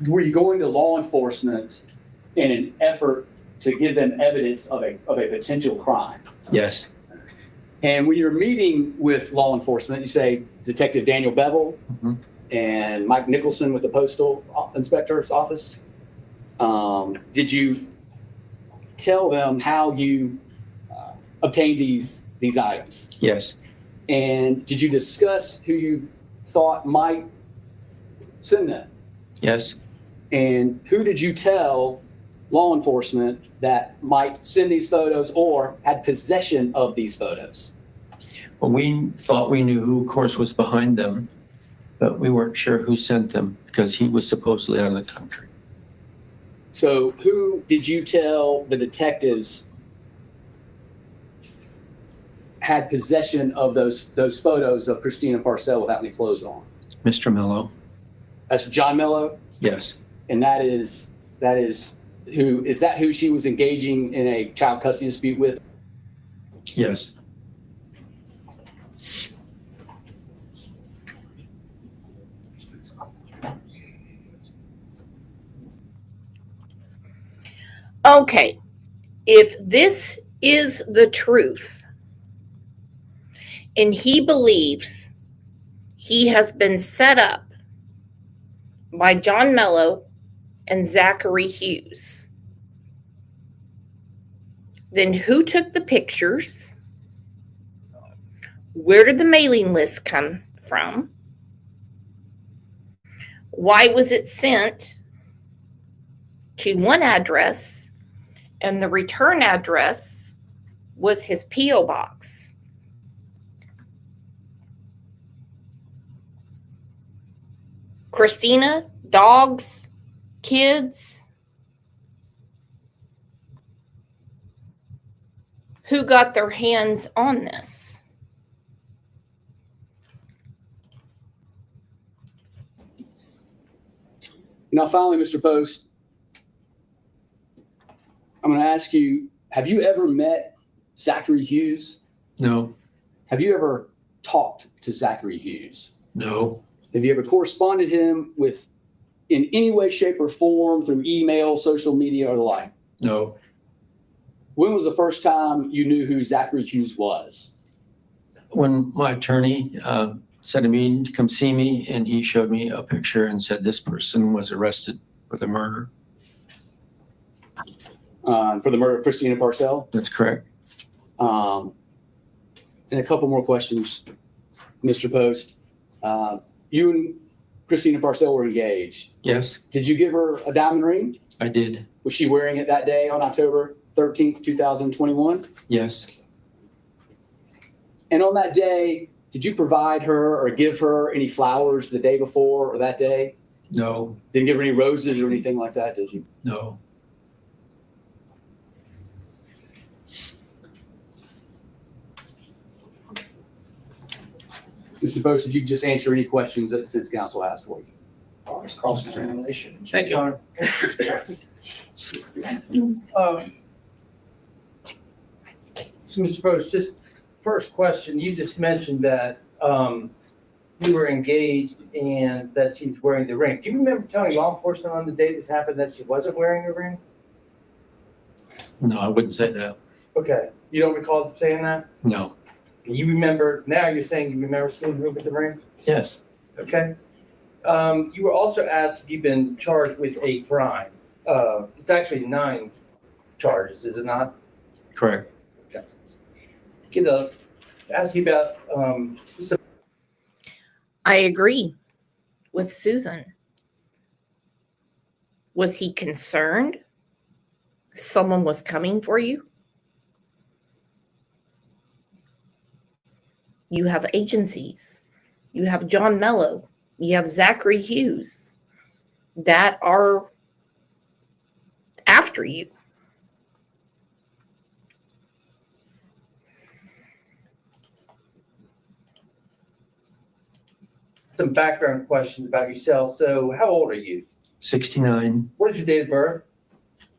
Speaker 17: Were you going to law enforcement in an effort to give them evidence of a potential crime?
Speaker 16: Yes.
Speaker 17: And when you're meeting with law enforcement, you say Detective Daniel Bevel and Mike Nicholson with the Postal Inspector's Office. Did you tell them how you obtained these items?
Speaker 16: Yes.
Speaker 17: And did you discuss who you thought might send them?
Speaker 16: Yes.
Speaker 17: And who did you tell law enforcement that might send these photos or had possession of these photos?
Speaker 16: Well, we thought we knew who, of course, was behind them, but we weren't sure who sent them because he was supposedly out of the country.
Speaker 17: So who did you tell the detectives had possession of those photos of Christina Parcell without any clothes on?
Speaker 16: Mr. Mello.
Speaker 17: That's John Mello?
Speaker 16: Yes.
Speaker 17: And that is who she was engaging in a child custody dispute with?
Speaker 16: Yes.
Speaker 1: Okay, if this is the truth, and he believes he has been set up by John Mello and Zachary Hughes, then who took the pictures? Where did the mailing list come from? Why was it sent to one address and the return address was his P.O. box? Christina, dogs, kids. Who got their hands on this?
Speaker 17: Now, finally, Mr. Post, I'm going to ask you, have you ever met Zachary Hughes?
Speaker 16: No.
Speaker 17: Have you ever talked to Zachary Hughes?
Speaker 16: No.
Speaker 17: Have you ever corresponded him with in any way, shape, or form through email, social media, or the like?
Speaker 16: No.
Speaker 17: When was the first time you knew who Zachary Hughes was?
Speaker 16: When my attorney said to me to come see me, and he showed me a picture and said this person was arrested for the murder.
Speaker 17: For the murder of Christina Parcell?
Speaker 16: That's correct.
Speaker 17: And a couple more questions, Mr. Post. You and Christina Parcell were engaged.
Speaker 16: Yes,
Speaker 17: Did you give her a diamond ring?
Speaker 16: I did.
Speaker 17: Was she wearing it that day on October 13th, 2021?
Speaker 16: Yes.
Speaker 17: And on that day, did you provide her or give her any flowers the day before or that day?
Speaker 16: No.
Speaker 17: Didn't give her any roses or anything like that, did you?
Speaker 16: No.
Speaker 17: Mr. Post, did you just answer any questions that the defense counsel asked for you?
Speaker 18: It's cross-examination.
Speaker 19: Thank you, Honor. So, Mr. Post, just first question, you just mentioned that you were engaged and that she was wearing the ring. Do you remember telling law enforcement on the day this happened that she wasn't wearing a ring?
Speaker 16: No, I wouldn't say that.
Speaker 19: Okay. You don't recall saying that?
Speaker 16: No.
Speaker 19: You remember, now you're saying you remember seeing her with the ring?
Speaker 16: Yes.
Speaker 19: Okay. You were also asked if you've been charged with a crime. It's actually 9 charges, is it not?
Speaker 16: Correct.
Speaker 19: Okay. Ask you about
Speaker 1: I agree with Susan. Was he concerned someone was coming for you? You have agencies. You have John Mello. You have Zachary Hughes that are after you.
Speaker 19: some background questions about yourself. So how old are you?
Speaker 16: 69,
Speaker 19: What is your date of birth?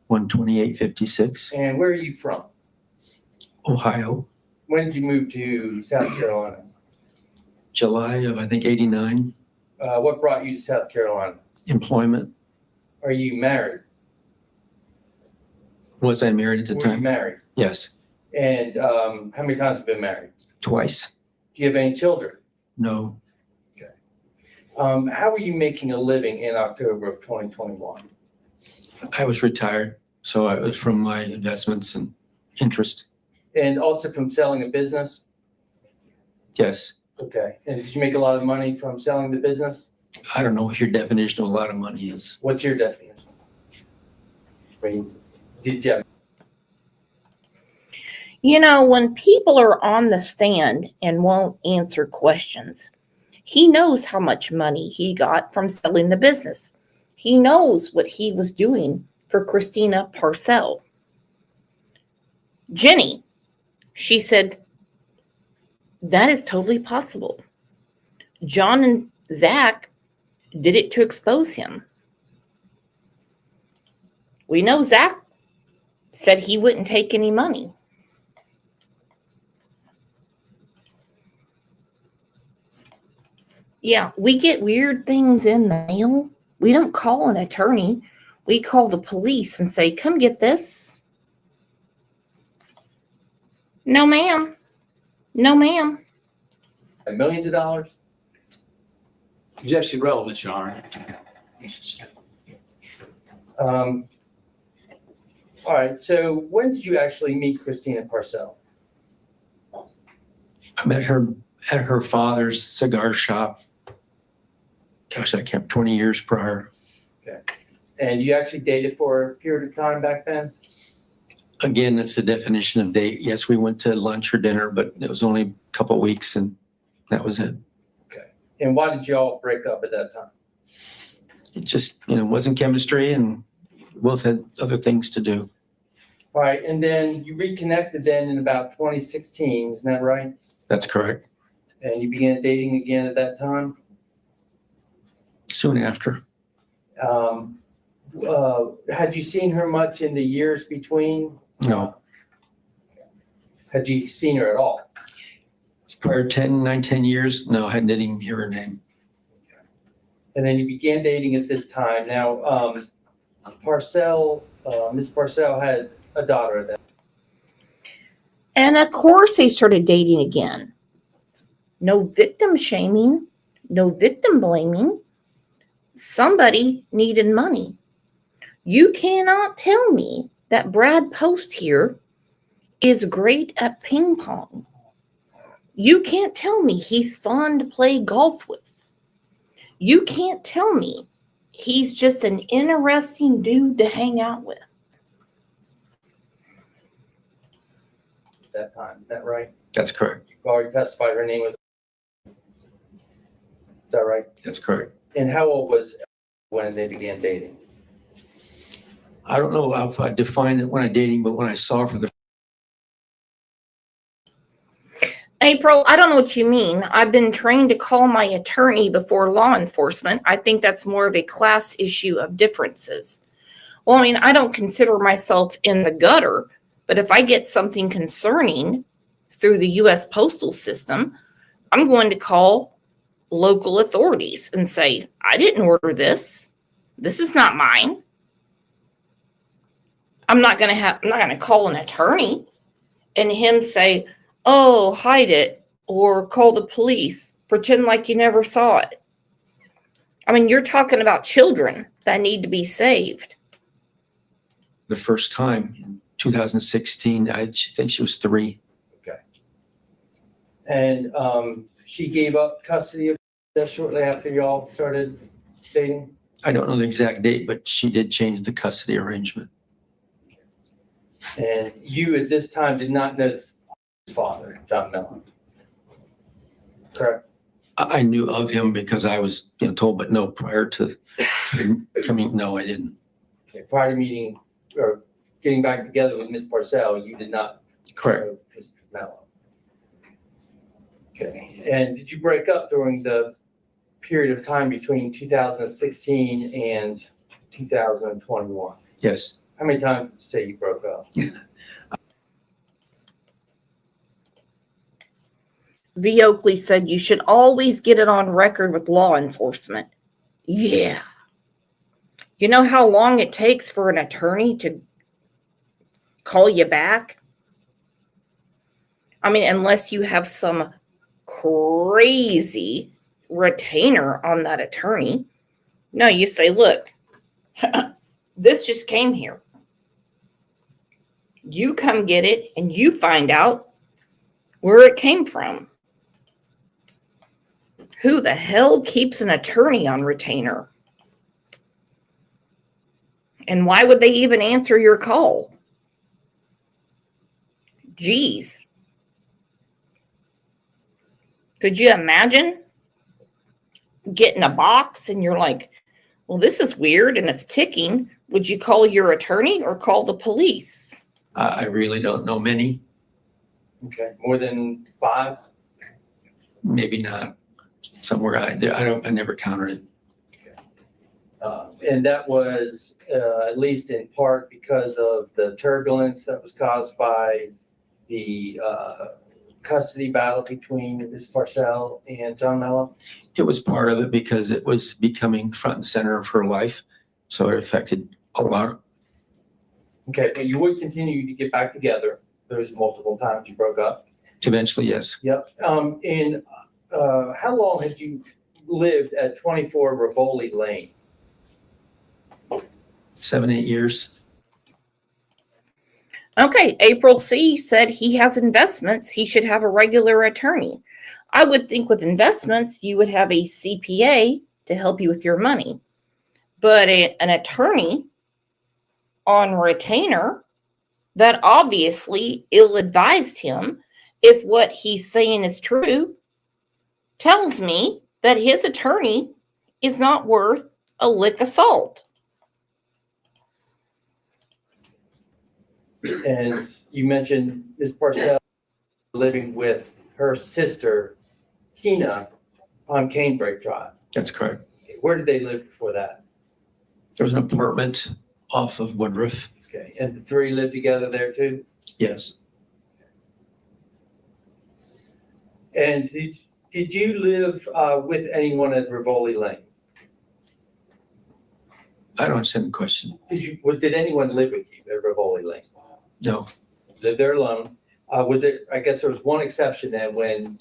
Speaker 16: 12856,
Speaker 19: And where are you from?
Speaker 16: Ohio,
Speaker 19: When did you move to South Carolina?
Speaker 16: July of, I think, 89.
Speaker 19: What brought you to South Carolina?
Speaker 16: Employment.
Speaker 19: Are you married?
Speaker 16: Was I married at the
Speaker 19: Were
Speaker 16: time?
Speaker 19: you married?
Speaker 16: Yes,
Speaker 19: And how many times have you been married?
Speaker 16: twice.
Speaker 19: Do you have any children?
Speaker 16: No.
Speaker 19: How were you making a living in October of 2021?
Speaker 16: I was retired, so I was from my investments and interest.
Speaker 19: And also from selling a business?
Speaker 16: Yes.
Speaker 19: Okay. And did you make a lot of money from selling the business?
Speaker 16: I don't know what your definition of a lot of money is.
Speaker 19: What's your definition? Did you?
Speaker 1: You know, when people are on the stand and won't answer questions, he knows how much money he got from selling the business. He knows what he was doing for Christina Parcell. Jenny, she said, that is totally possible. John and Zach did it to expose him. We know Zach said he wouldn't take any money. Yeah, we get weird things in the mail. We don't call an attorney. We call the police and say, come get this. No, ma'am. No, ma'am.
Speaker 19: Millions of dollars?
Speaker 17: It's actually relevant, Your Honor.
Speaker 19: All right. So when did you actually meet Christina Parcell?
Speaker 16: I met her at her father's cigar shop. Gosh, I kept 20 years prior.
Speaker 19: Okay. And you actually dated for a period of time back then?
Speaker 16: Again, that's the definition of date. Yes, we went to lunch or dinner, but it was only a couple of weeks and that was it.
Speaker 19: Okay. And why did y'all break up at that time?
Speaker 16: It just, wasn't chemistry and we both had other things to do.
Speaker 19: All right. And then you reconnected then in about 2016. Isn't that right?
Speaker 16: That's correct.
Speaker 19: And you began dating again at that time?
Speaker 16: Soon after.
Speaker 19: Had you seen her much in the years between?
Speaker 16: No.
Speaker 19: Had you seen her at all?
Speaker 16: Prior 10 years, no, I didn't even hear her name.
Speaker 19: And then you began dating at this time. Now, Miss Parcell had a daughter at that.
Speaker 1: And of course, they started dating again. No victim shaming, no victim blaming. Somebody needed money. You cannot tell me that Brad Post here is great at ping pong. You can't tell me he's fun to play golf with. You can't tell me he's just an interesting dude to hang out with.
Speaker 19: At that time, is that right?
Speaker 16: That's correct.
Speaker 19: You've already testified her name was. Is that right?
Speaker 16: That's correct.
Speaker 19: And how old was when they began dating?
Speaker 16: I don't know if I defined it when I dating, but when I saw her for the
Speaker 1: April, I don't know what you mean. I've been trained to call my attorney before law enforcement. I think that's more of a class issue of differences. Well, I mean, I don't consider myself in the gutter, but if I get something concerning through the U.S. postal system, I'm going to call local authorities and say, I didn't order this. This is not mine. I'm not going to call an attorney and him say, oh, hide it, or call the police, pretend like you never saw it. I mean, you're talking about children that need to be saved.
Speaker 16: The first time in 2016, I think she was 3.
Speaker 19: Okay. And she gave up custody of that shortly after y'all started dating?
Speaker 16: I don't know the exact date, but she did change the custody arrangement.
Speaker 19: And you at this time did not know his father, John Mellon. Correct.
Speaker 16: I knew of him because I was told, but no, prior to coming, no, I didn't.
Speaker 19: Okay. Prior to meeting or getting back together with Miss Parcell, you did not
Speaker 16: Correct.
Speaker 19: know Mr. Mellon. Okay. And did you break up during the period of time between 2016 and 2021?
Speaker 16: Yes.
Speaker 19: How many times did you say you broke up?
Speaker 1: V. Oakley said you should always get it on record with law enforcement. Yeah. You know how long it takes for an attorney to call you back? I mean, unless you have some crazy retainer on that attorney. No, you say, look, this just came here. You come get it and you find out where it came from. Who the hell keeps an attorney on retainer? And why would they even answer your call? Geez. Could you imagine getting a box and you're like, well, this is weird and it's ticking. Would you call your attorney or call the police?
Speaker 16: I really don't know many.
Speaker 19: Okay. More than 5?
Speaker 16: Maybe not. Somewhere I never counted it.
Speaker 19: And that was at least in part because of the turbulence that was caused by the custody battle between Ms. Parcell and John Mellon?
Speaker 16: It was part of it because it was becoming front and center of her life. So it affected a lot.
Speaker 19: Okay, but you would continue to get back together. There's multiple times you broke up.
Speaker 16: Eventually, yes.
Speaker 19: Yep. And how long have you lived at 24 Rivoli Lane?
Speaker 16: 7, 8 years.
Speaker 1: Okay, April C. said he has investments. He should have a regular attorney. I would think with investments, you would have a CPA to help you with your money. But an attorney on retainer, that obviously ill-advised him, if what he's saying is true, tells me that his attorney is not worth a lick of salt.
Speaker 19: And you mentioned Ms. Parcell living with her sister, Tina, on Canebrake Drive.
Speaker 16: That's correct.
Speaker 19: Where did they live before that?
Speaker 16: There was an apartment off of Woodruff.
Speaker 19: Okay, and the 3 lived together there too?
Speaker 16: Yes.
Speaker 19: And did you live with anyone at Rivoli Lane?
Speaker 16: I don't understand the question.
Speaker 19: Did anyone live with you at Rivoli Lane?
Speaker 16: No.
Speaker 19: Lived there alone. I guess there was one exception then when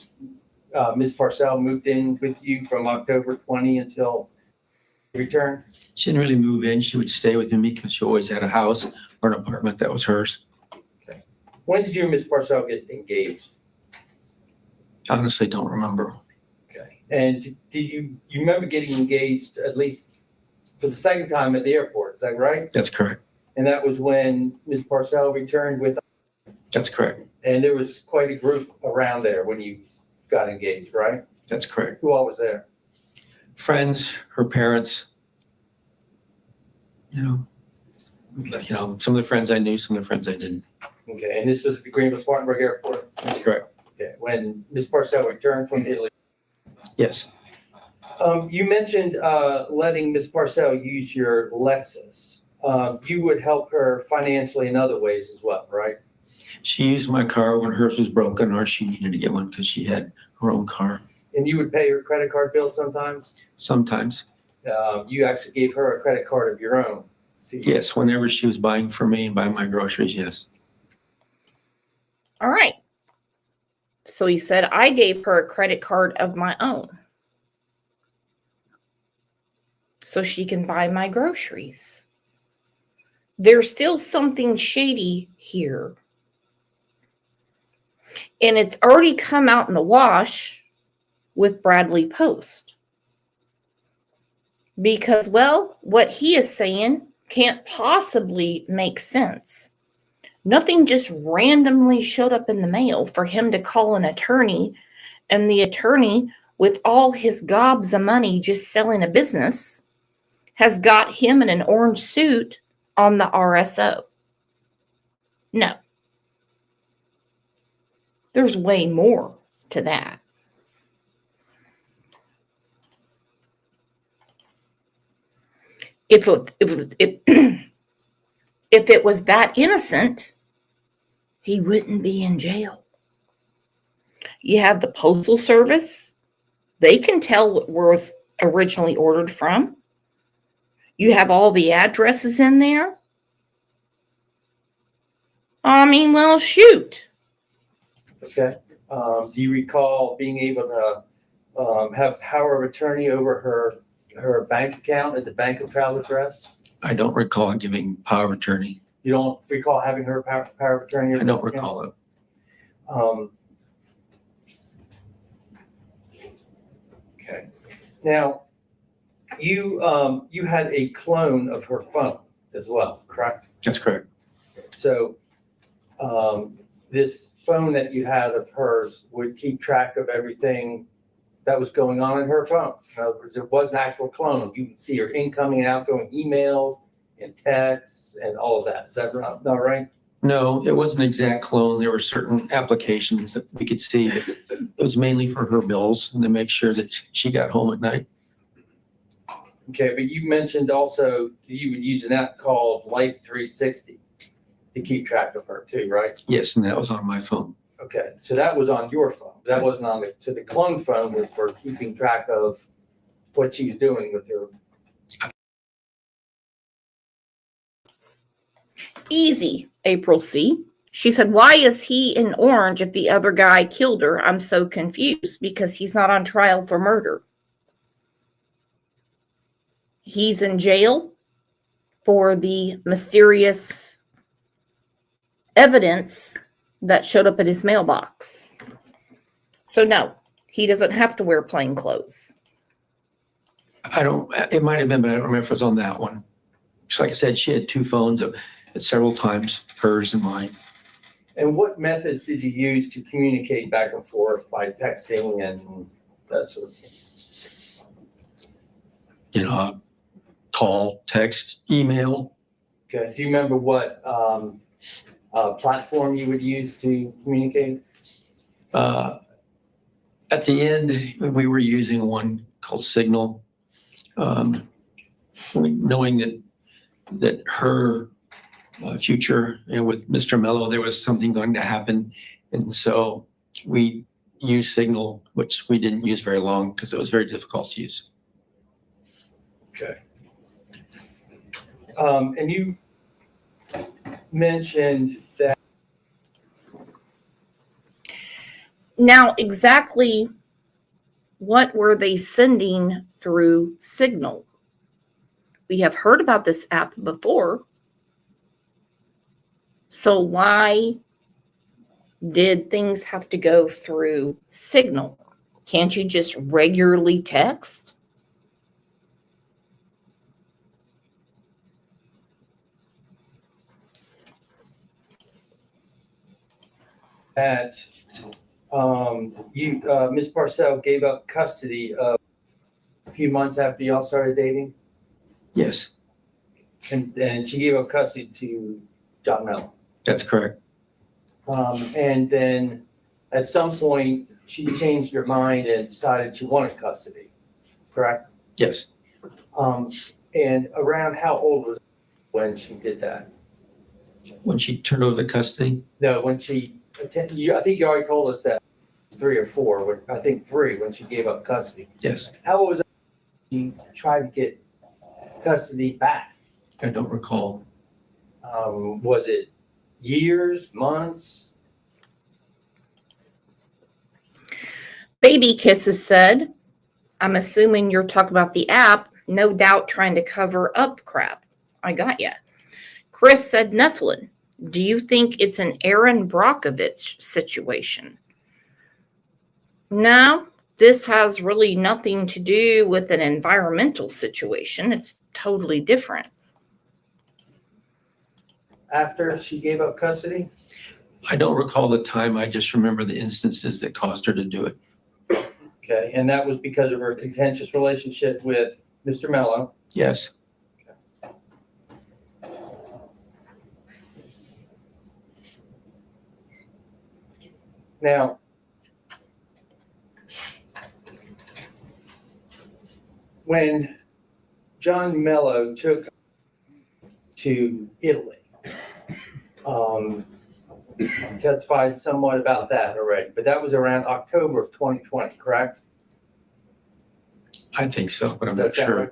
Speaker 19: Ms. Parcell moved in with you from October 20 until return?
Speaker 16: She didn't really move in. She would stay with me because she always had a house or an apartment that was hers.
Speaker 19: Okay. When did you and Ms. Parcell get engaged?
Speaker 16: Honestly, don't remember.
Speaker 19: Okay. And did you remember getting engaged at least for the second time at the airport? Is that right?
Speaker 16: That's correct.
Speaker 19: And that was when Ms. Parcell returned with?
Speaker 16: That's correct.
Speaker 19: And there was quite a group around there when you got engaged, right?
Speaker 16: That's correct.
Speaker 19: Who all was there?
Speaker 16: Friends, her parents, some of the friends I knew, some of the friends I didn't.
Speaker 19: Okay, and this was at the Greenville-Spartanburg Airport?
Speaker 16: That's correct.
Speaker 19: Okay, when Ms. Parcell returned from Italy?
Speaker 16: Yes.
Speaker 19: You mentioned letting Ms. Parcell use your Lexus. You would help her financially in other ways as well, right?
Speaker 16: She used my car when hers was broken or she needed to get one because she had her own car.
Speaker 19: And you would pay her credit card bill sometimes?
Speaker 16: Sometimes.
Speaker 19: You actually gave her a credit card of your own?
Speaker 16: Yes, whenever she was buying for me and buying my groceries, yes.
Speaker 1: All right. So he said, I gave her a credit card of my own so she can buy my groceries. There's still something shady here. And it's already come out in the wash with Bradley Post. Because, well, what he is saying can't possibly make sense. Nothing just randomly showed up in the mail for him to call an attorney, and the attorney, with all his gobs of money just selling a business, has got him in an orange suit on the RSO. No. There's way more to that. If it was that innocent, he wouldn't be in jail. You have the Postal Service. They can tell what was originally ordered from. You have all the addresses in there. I mean, well, shoot.
Speaker 19: Okay. Do you recall being able to have power of attorney over her bank account at the Bank of Travel Trust?
Speaker 16: I don't recall giving power of attorney.
Speaker 19: You don't recall having her power of attorney?
Speaker 16: I don't recall it.
Speaker 19: Okay. Now, you had a clone of her phone as well, correct?
Speaker 16: That's correct.
Speaker 19: So this phone that you had of hers would keep track of everything that was going on in her phone. In other words, it was an actual clone. You could see her incoming and outgoing emails and texts and all of that. Is that not right?
Speaker 16: No, it wasn't an exact clone. There were certain applications that we could see. It was mainly for her bills and to make sure that she got home at night.
Speaker 19: Okay, but you mentioned also you would use an app called Life 360 to keep track of her too, right?
Speaker 16: Yes, and that was on my phone.
Speaker 19: Okay, so that was on your phone. That wasn't on so the clone phone was for keeping track of what she was doing with her.
Speaker 1: Easy, April C. She said, why is he in orange if the other guy killed her? I'm so confused because he's not on trial for murder. He's in jail for the mysterious evidence that showed up at his mailbox. So no, he doesn't have to wear plain clothes.
Speaker 16: It might have been, but I don't remember if it was on that one. Just like I said, she had two phones at several times, hers and mine.
Speaker 19: And what methods did you use to communicate back and forth by texting and that sort of thing?
Speaker 16: Call, text, email.
Speaker 19: Okay. Do you remember what platform you would use to communicate?
Speaker 16: At the end, we were using one called Signal, knowing that her future, with Mr. Mello, there was something going to happen, and so we use Signal, which we didn't use very long because it was very difficult to use.
Speaker 19: Okay. And you mentioned that.
Speaker 1: Now, exactly what were they sending through Signal? We have heard about this app before. So why did things have to go through Signal? Can't you just regularly text?
Speaker 19: That Ms. Parcell gave up custody a few months after y'all started dating,
Speaker 16: Yes,
Speaker 19: and she gave up custody to John Mello.
Speaker 16: that's correct.
Speaker 19: And then at some point she changed her mind and decided she wanted custody, correct?
Speaker 16: Yes,
Speaker 19: And around how old was when she did that?
Speaker 16: when she turned over the custody,
Speaker 19: No, when she, I think you already told us that 3 or 4, I think 3 when she gave up custody.
Speaker 16: yes,
Speaker 19: How old was that when she tried to get custody back?
Speaker 16: I don't recall.
Speaker 19: Was it years, months?
Speaker 1: Baby Kisses said, I'm assuming you're talking about the app, no doubt trying to cover up crap. I got ya. Chris said, Nephilim, do you think it's an Aaron Brockovich situation? No, this has really nothing to do with an environmental situation. It's totally different.
Speaker 19: After she gave up custody?
Speaker 16: I don't recall the time. I just remember the instances that caused her to do it.
Speaker 19: Okay, and that was because of her contentious relationship with Mr. Mello.
Speaker 16: Yes,
Speaker 19: Now, when John Mello took to Italy, testified somewhat about that already, but that was around October of 2020, correct?
Speaker 16: I think so, but I'm
Speaker 19: Does
Speaker 16: not
Speaker 19: that sound
Speaker 16: sure.
Speaker 19: right?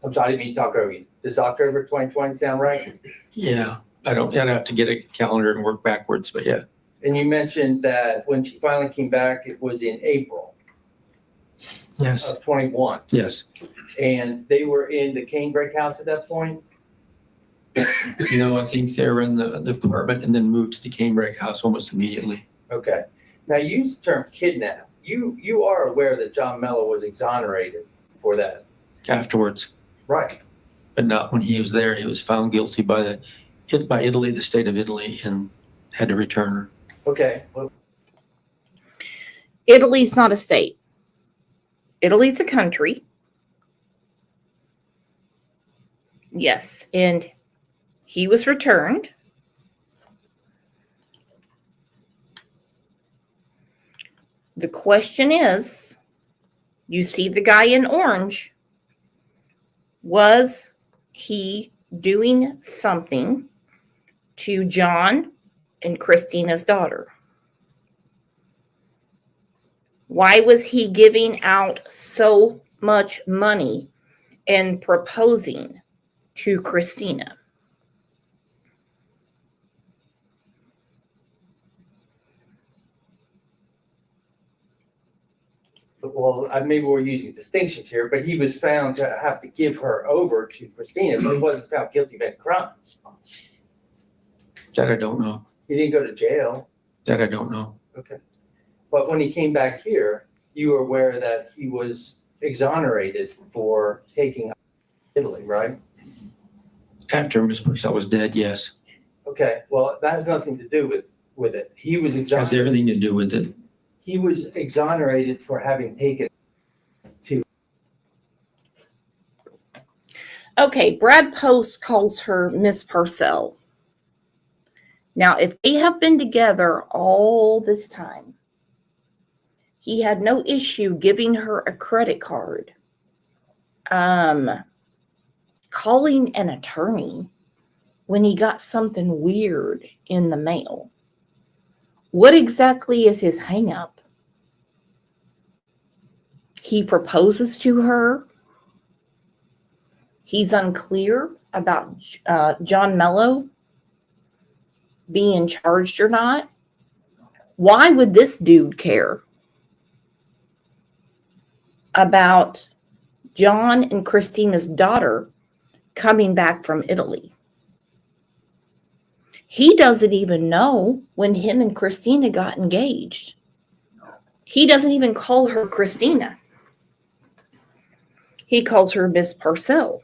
Speaker 19: I'm sorry, I didn't mean to talk over you. Does October 2020 sound right?
Speaker 16: Yeah, I'd have to get a calendar and work backwards, but yeah.
Speaker 19: And you mentioned that when she finally came back, it was in April
Speaker 16: Yes,
Speaker 19: of 21.
Speaker 16: yes.
Speaker 19: And they were in the Canebrake house at that point?
Speaker 16: You know, I think they were in the apartment and then moved to the Canebrake house almost immediately.
Speaker 19: Okay. Now, you used the term kidnap. You are aware that John Mello was exonerated for that?
Speaker 16: Afterwards,
Speaker 19: Right.
Speaker 16: but not when he was there. He was found guilty by Italy, the state of Italy, and had to return her.
Speaker 19: Okay. Well,
Speaker 1: Italy's not a state. Italy's a country. Yes, and he was returned. The question is, you see the guy in orange. Was he doing something to John and Christina's daughter? Why was he giving out so much money and proposing to Christina?
Speaker 19: well, maybe we're using distinctions here, but he was found to have to give her over to Christina, but he wasn't found guilty of any crimes.
Speaker 16: That I don't know.
Speaker 19: He didn't go to jail.
Speaker 16: That I don't know.
Speaker 19: Okay. But when he came back here, you were aware that he was exonerated for taking Italy, right?
Speaker 16: After Miss Purcell was dead, yes.
Speaker 19: Okay, well, that has nothing to do with it. He was
Speaker 16: Has
Speaker 19: exonerated.
Speaker 16: everything to do with it.
Speaker 19: He was exonerated for having taken to.
Speaker 1: Okay, Brad Post calls her Miss Purcell. Now, if they have been together all this time, he had no issue giving her a credit card, calling an attorney when he got something weird in the mail. What exactly is his hang up? He proposes to her. He's unclear about John Mello being charged or not. Why would this dude care about John and Christina's daughter coming back from Italy? He doesn't even know when him and Christina got engaged. He doesn't even call her Christina. He calls her Miss Parcell.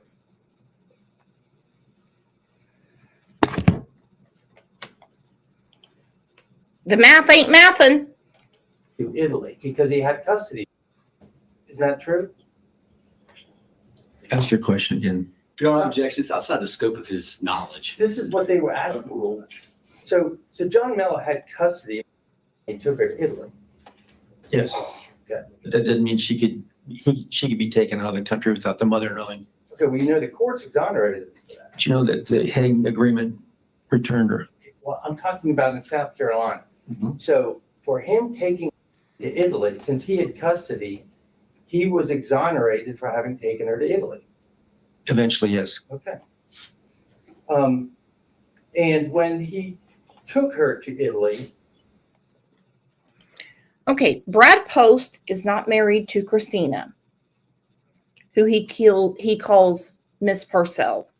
Speaker 1: The math ain't mathin'.
Speaker 19: To Italy because he had custody. Is that true?
Speaker 16: Ask your question again.
Speaker 14: Your objection is outside the scope of his knowledge.
Speaker 19: This is what they were asking. So John Mello had custody. He took her to Italy.
Speaker 16: Yes.
Speaker 19: Okay.
Speaker 16: But that doesn't mean she could be taken out of the country without the mother knowing.
Speaker 19: Okay, well, you know, the court's exonerated.
Speaker 16: But you know that the Hague Agreement returned her.
Speaker 19: Well, I'm talking about in South Carolina.
Speaker 16: Mm-hmm.
Speaker 19: So for him taking to Italy, since he had custody, he was exonerated for having taken her to Italy.
Speaker 16: Eventually, yes.
Speaker 19: Okay. And when he took her to Italy.
Speaker 1: Okay, Brad Post is not married to Christina, who he calls Miss Parcell.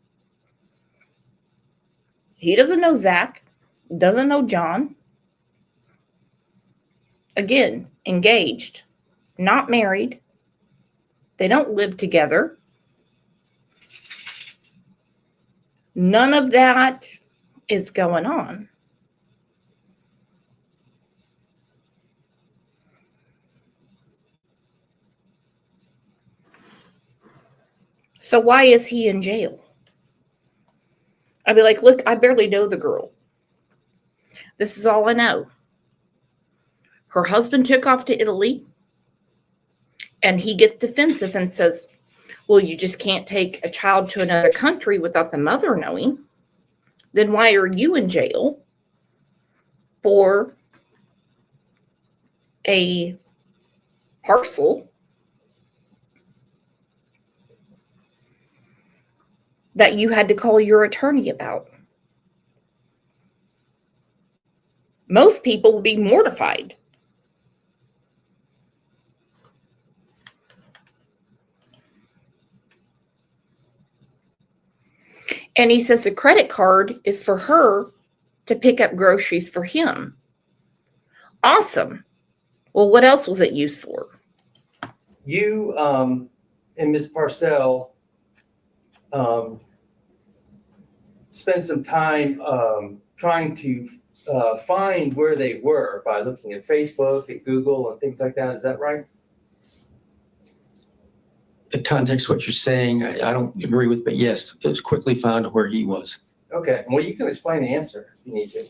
Speaker 1: He doesn't know Zach, doesn't know John. Again, engaged, not married. They don't live together. None of that is going on. So why is he in jail? I'd be like, look, I barely know the girl. This is all I know. Her husband took off to Italy, and he gets defensive and says, well, you just can't take a child to another country without the mother knowing. Then why are you in jail for a parcel that you had to call your attorney about? Most people would be mortified. And he says the credit card is for her to pick up groceries for him. Awesome. Well, what else was it used for?
Speaker 19: You and Miss Parcell spent some time trying to find where they were by looking at Facebook and Google and things like that. Is that right?
Speaker 16: The context of what you're saying, I don't agree with, but yes, it was quickly found where he was.
Speaker 19: Okay. Well, you can explain the answer if you need to.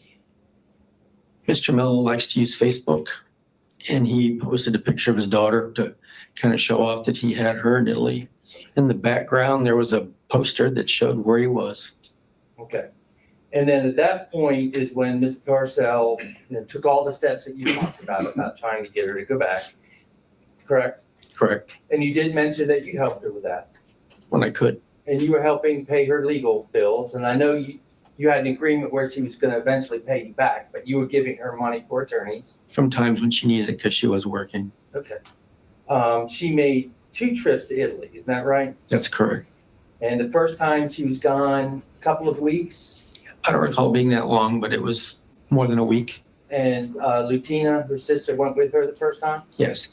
Speaker 16: Mr. Mello likes to use Facebook, and he posted a picture of his daughter to kind of show off that he had her in Italy. In the background, there was a poster that showed where he was.
Speaker 19: Okay. And then at that point is when Ms. Parcell took all the steps that you talked about trying to get her to go back. Correct?
Speaker 16: Correct.
Speaker 19: And you did mention that you helped her with that.
Speaker 16: When I could.
Speaker 19: And you were helping pay her legal bills. And I know you had an agreement where she was going to eventually pay you back, but you were giving her money for attorneys.
Speaker 16: From times when she needed it because she was working.
Speaker 19: Okay. She made 2 trips to Italy. Isn't that right?
Speaker 16: That's correct.
Speaker 19: And the first time she was gone a couple of weeks.
Speaker 16: I don't recall being that long, but it was more than a week.
Speaker 19: And Lutina, her sister, went with her the first time?
Speaker 16: Yes.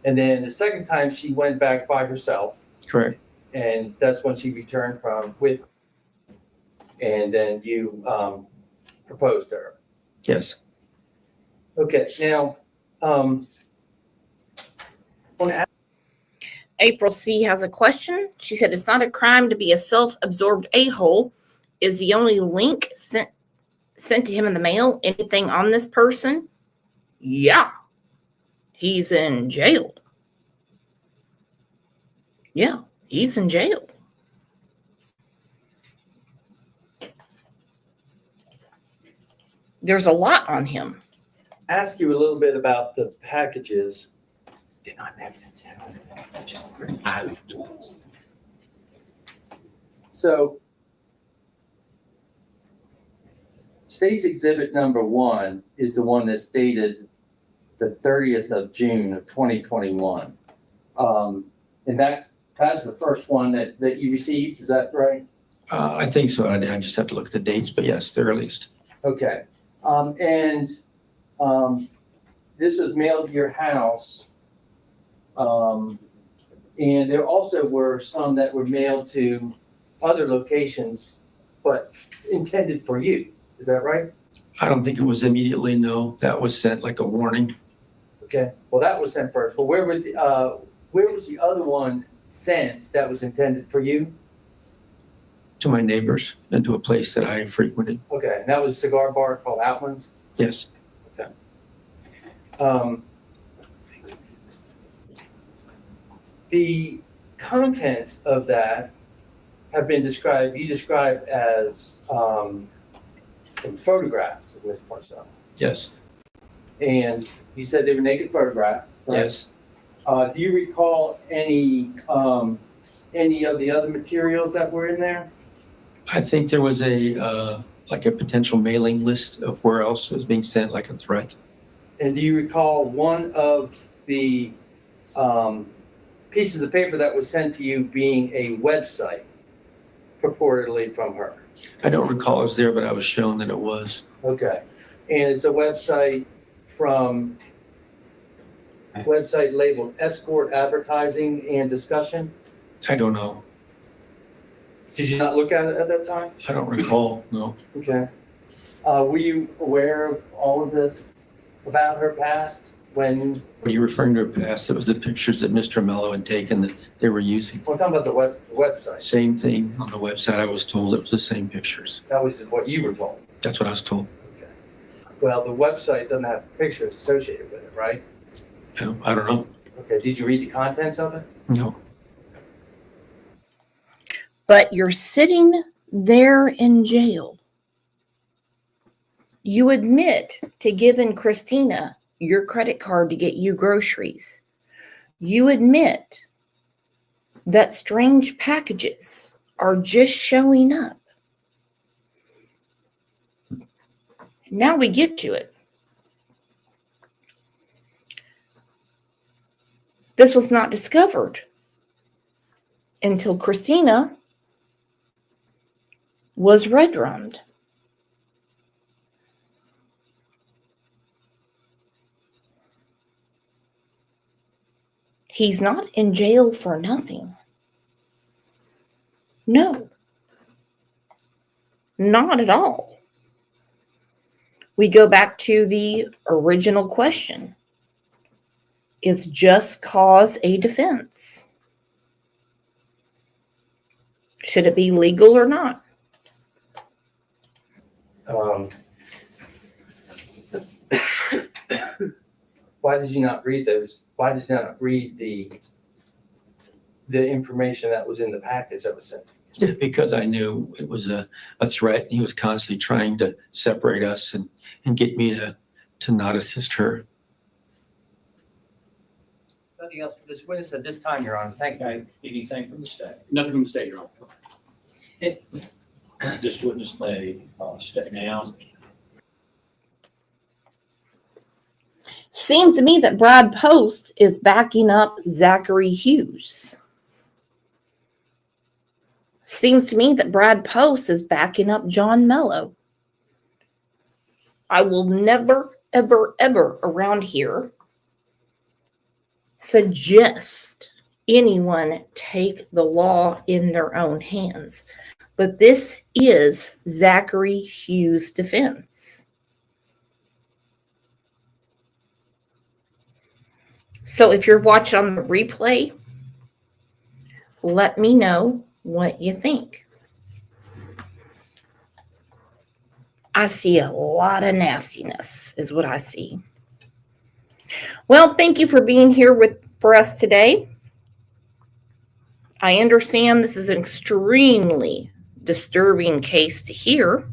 Speaker 19: And then the second time she went back by herself.
Speaker 16: Correct.
Speaker 19: And that's when she returned from with. And then you proposed to her.
Speaker 16: Yes.
Speaker 19: Okay. Now,
Speaker 1: April C. has a question. She said, it's not a crime to be a self-absorbed a-hole. Is the only link sent to him in the mail anything on this person? Yeah. He's in jail. Yeah, he's in jail. There's a lot on him.
Speaker 19: Ask you a little bit about the packages They're not evidence. Just so, State's Exhibit number 1 is the one that's dated the 30th of June of 2021. And that's the first one that you received, is that right?
Speaker 16: I think so. I just have to look at the dates, but yes, the earliest.
Speaker 19: Okay. This was mailed to your house. And there also were some that were mailed to other locations, but intended for you. Is that right?
Speaker 16: I don't think it was immediately, no. That was sent like a warning.
Speaker 19: Okay. Well, that was sent first. But where was the other one sent that was intended for you?
Speaker 16: To my neighbors and to a place that I frequented.
Speaker 19: Okay. And that was a cigar bar called Outlands?
Speaker 16: Yes.
Speaker 19: Okay. The contents of that have been described, you described as some photographs of Miss Parcell.
Speaker 16: Yes.
Speaker 19: And you said they were naked photographs. Right?
Speaker 16: Yes.
Speaker 19: Do you recall any of the other materials that were in there?
Speaker 16: I think there was a potential mailing list of where else it was being sent, like a threat.
Speaker 19: And do you recall one of the pieces of paper that was sent to you being a website purportedly from her?
Speaker 16: I don't recall it was there, but I was shown that it was.
Speaker 19: Okay. And it's a website labeled Escort Advertising and Discussion?
Speaker 16: I don't know.
Speaker 19: Did you not look at it at that time?
Speaker 16: I don't recall, no.
Speaker 19: Okay. Were you aware of all of this about her past when?
Speaker 16: When you're referring to her past, it was the pictures that Mr. Mello had taken that they were using.
Speaker 19: We're talking about the website.
Speaker 16: Same thing on the website. I was told it was the same pictures.
Speaker 19: That was what you were told.
Speaker 16: That's what I was told.
Speaker 19: Okay. Well, the website doesn't have pictures associated with it, right?
Speaker 16: No, I don't know.
Speaker 19: Okay. Did you read the contents of it?
Speaker 16: No.
Speaker 1: But you're sitting there in jail. You admit to giving Christina your credit card to get you groceries. You admit that strange packages are just showing up. Now we get to it. This was not discovered until Christina was red drummed. He's not in jail for nothing. No, not at all. We go back to the original question. Is just cause a defense? Should it be legal or not?
Speaker 19: Why did you not read those? Why did you not read the information that was in the package that was sent?
Speaker 16: Yeah, because I knew it was a threat. He was constantly trying to separate us and get me to not assist her.
Speaker 19: Nothing else for this witness at this time, Your Honor. Thank you. Anything from the state?
Speaker 17: Nothing from the state, Your Honor.
Speaker 18: This witness may step down.
Speaker 1: Seems to me that Brad Post is backing up Zachary Hughes. Seems to me that Brad Post is backing up John Mello. I will never, ever, ever around here suggest anyone take the law in their own hands. But this is Zachary Hughes' defense. So if you're watching on the replay, let me know what you think. I see a lot of nastiness is what I see. Well, thank you for being here for us today. I understand this is an extremely disturbing case to hear.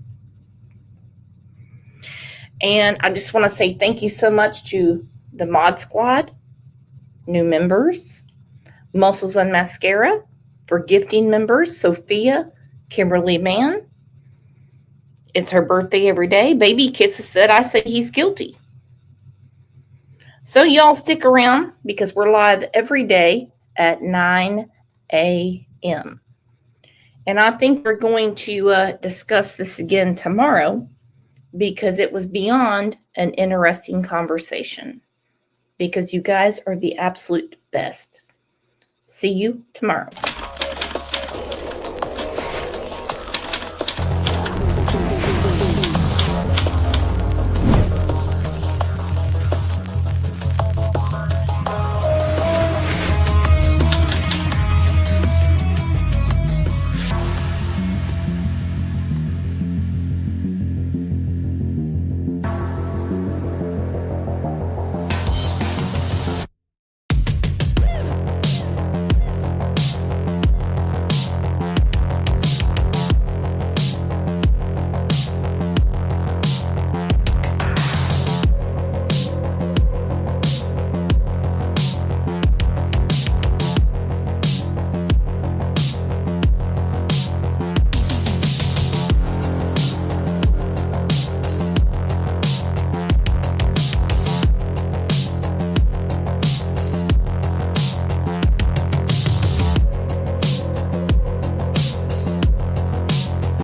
Speaker 1: And I just want to say thank you so much to the Mod Squad, new members. Muscles and Mascara for gifting members, Sophia Kimberly Mann. It's her birthday every day. Baby Kisses said, I say he's guilty. So y'all stick around because we're live every day at 9 a.m. And I think we're going to discuss this again tomorrow because it was beyond an interesting conversation. Because you guys are the absolute best. See you tomorrow.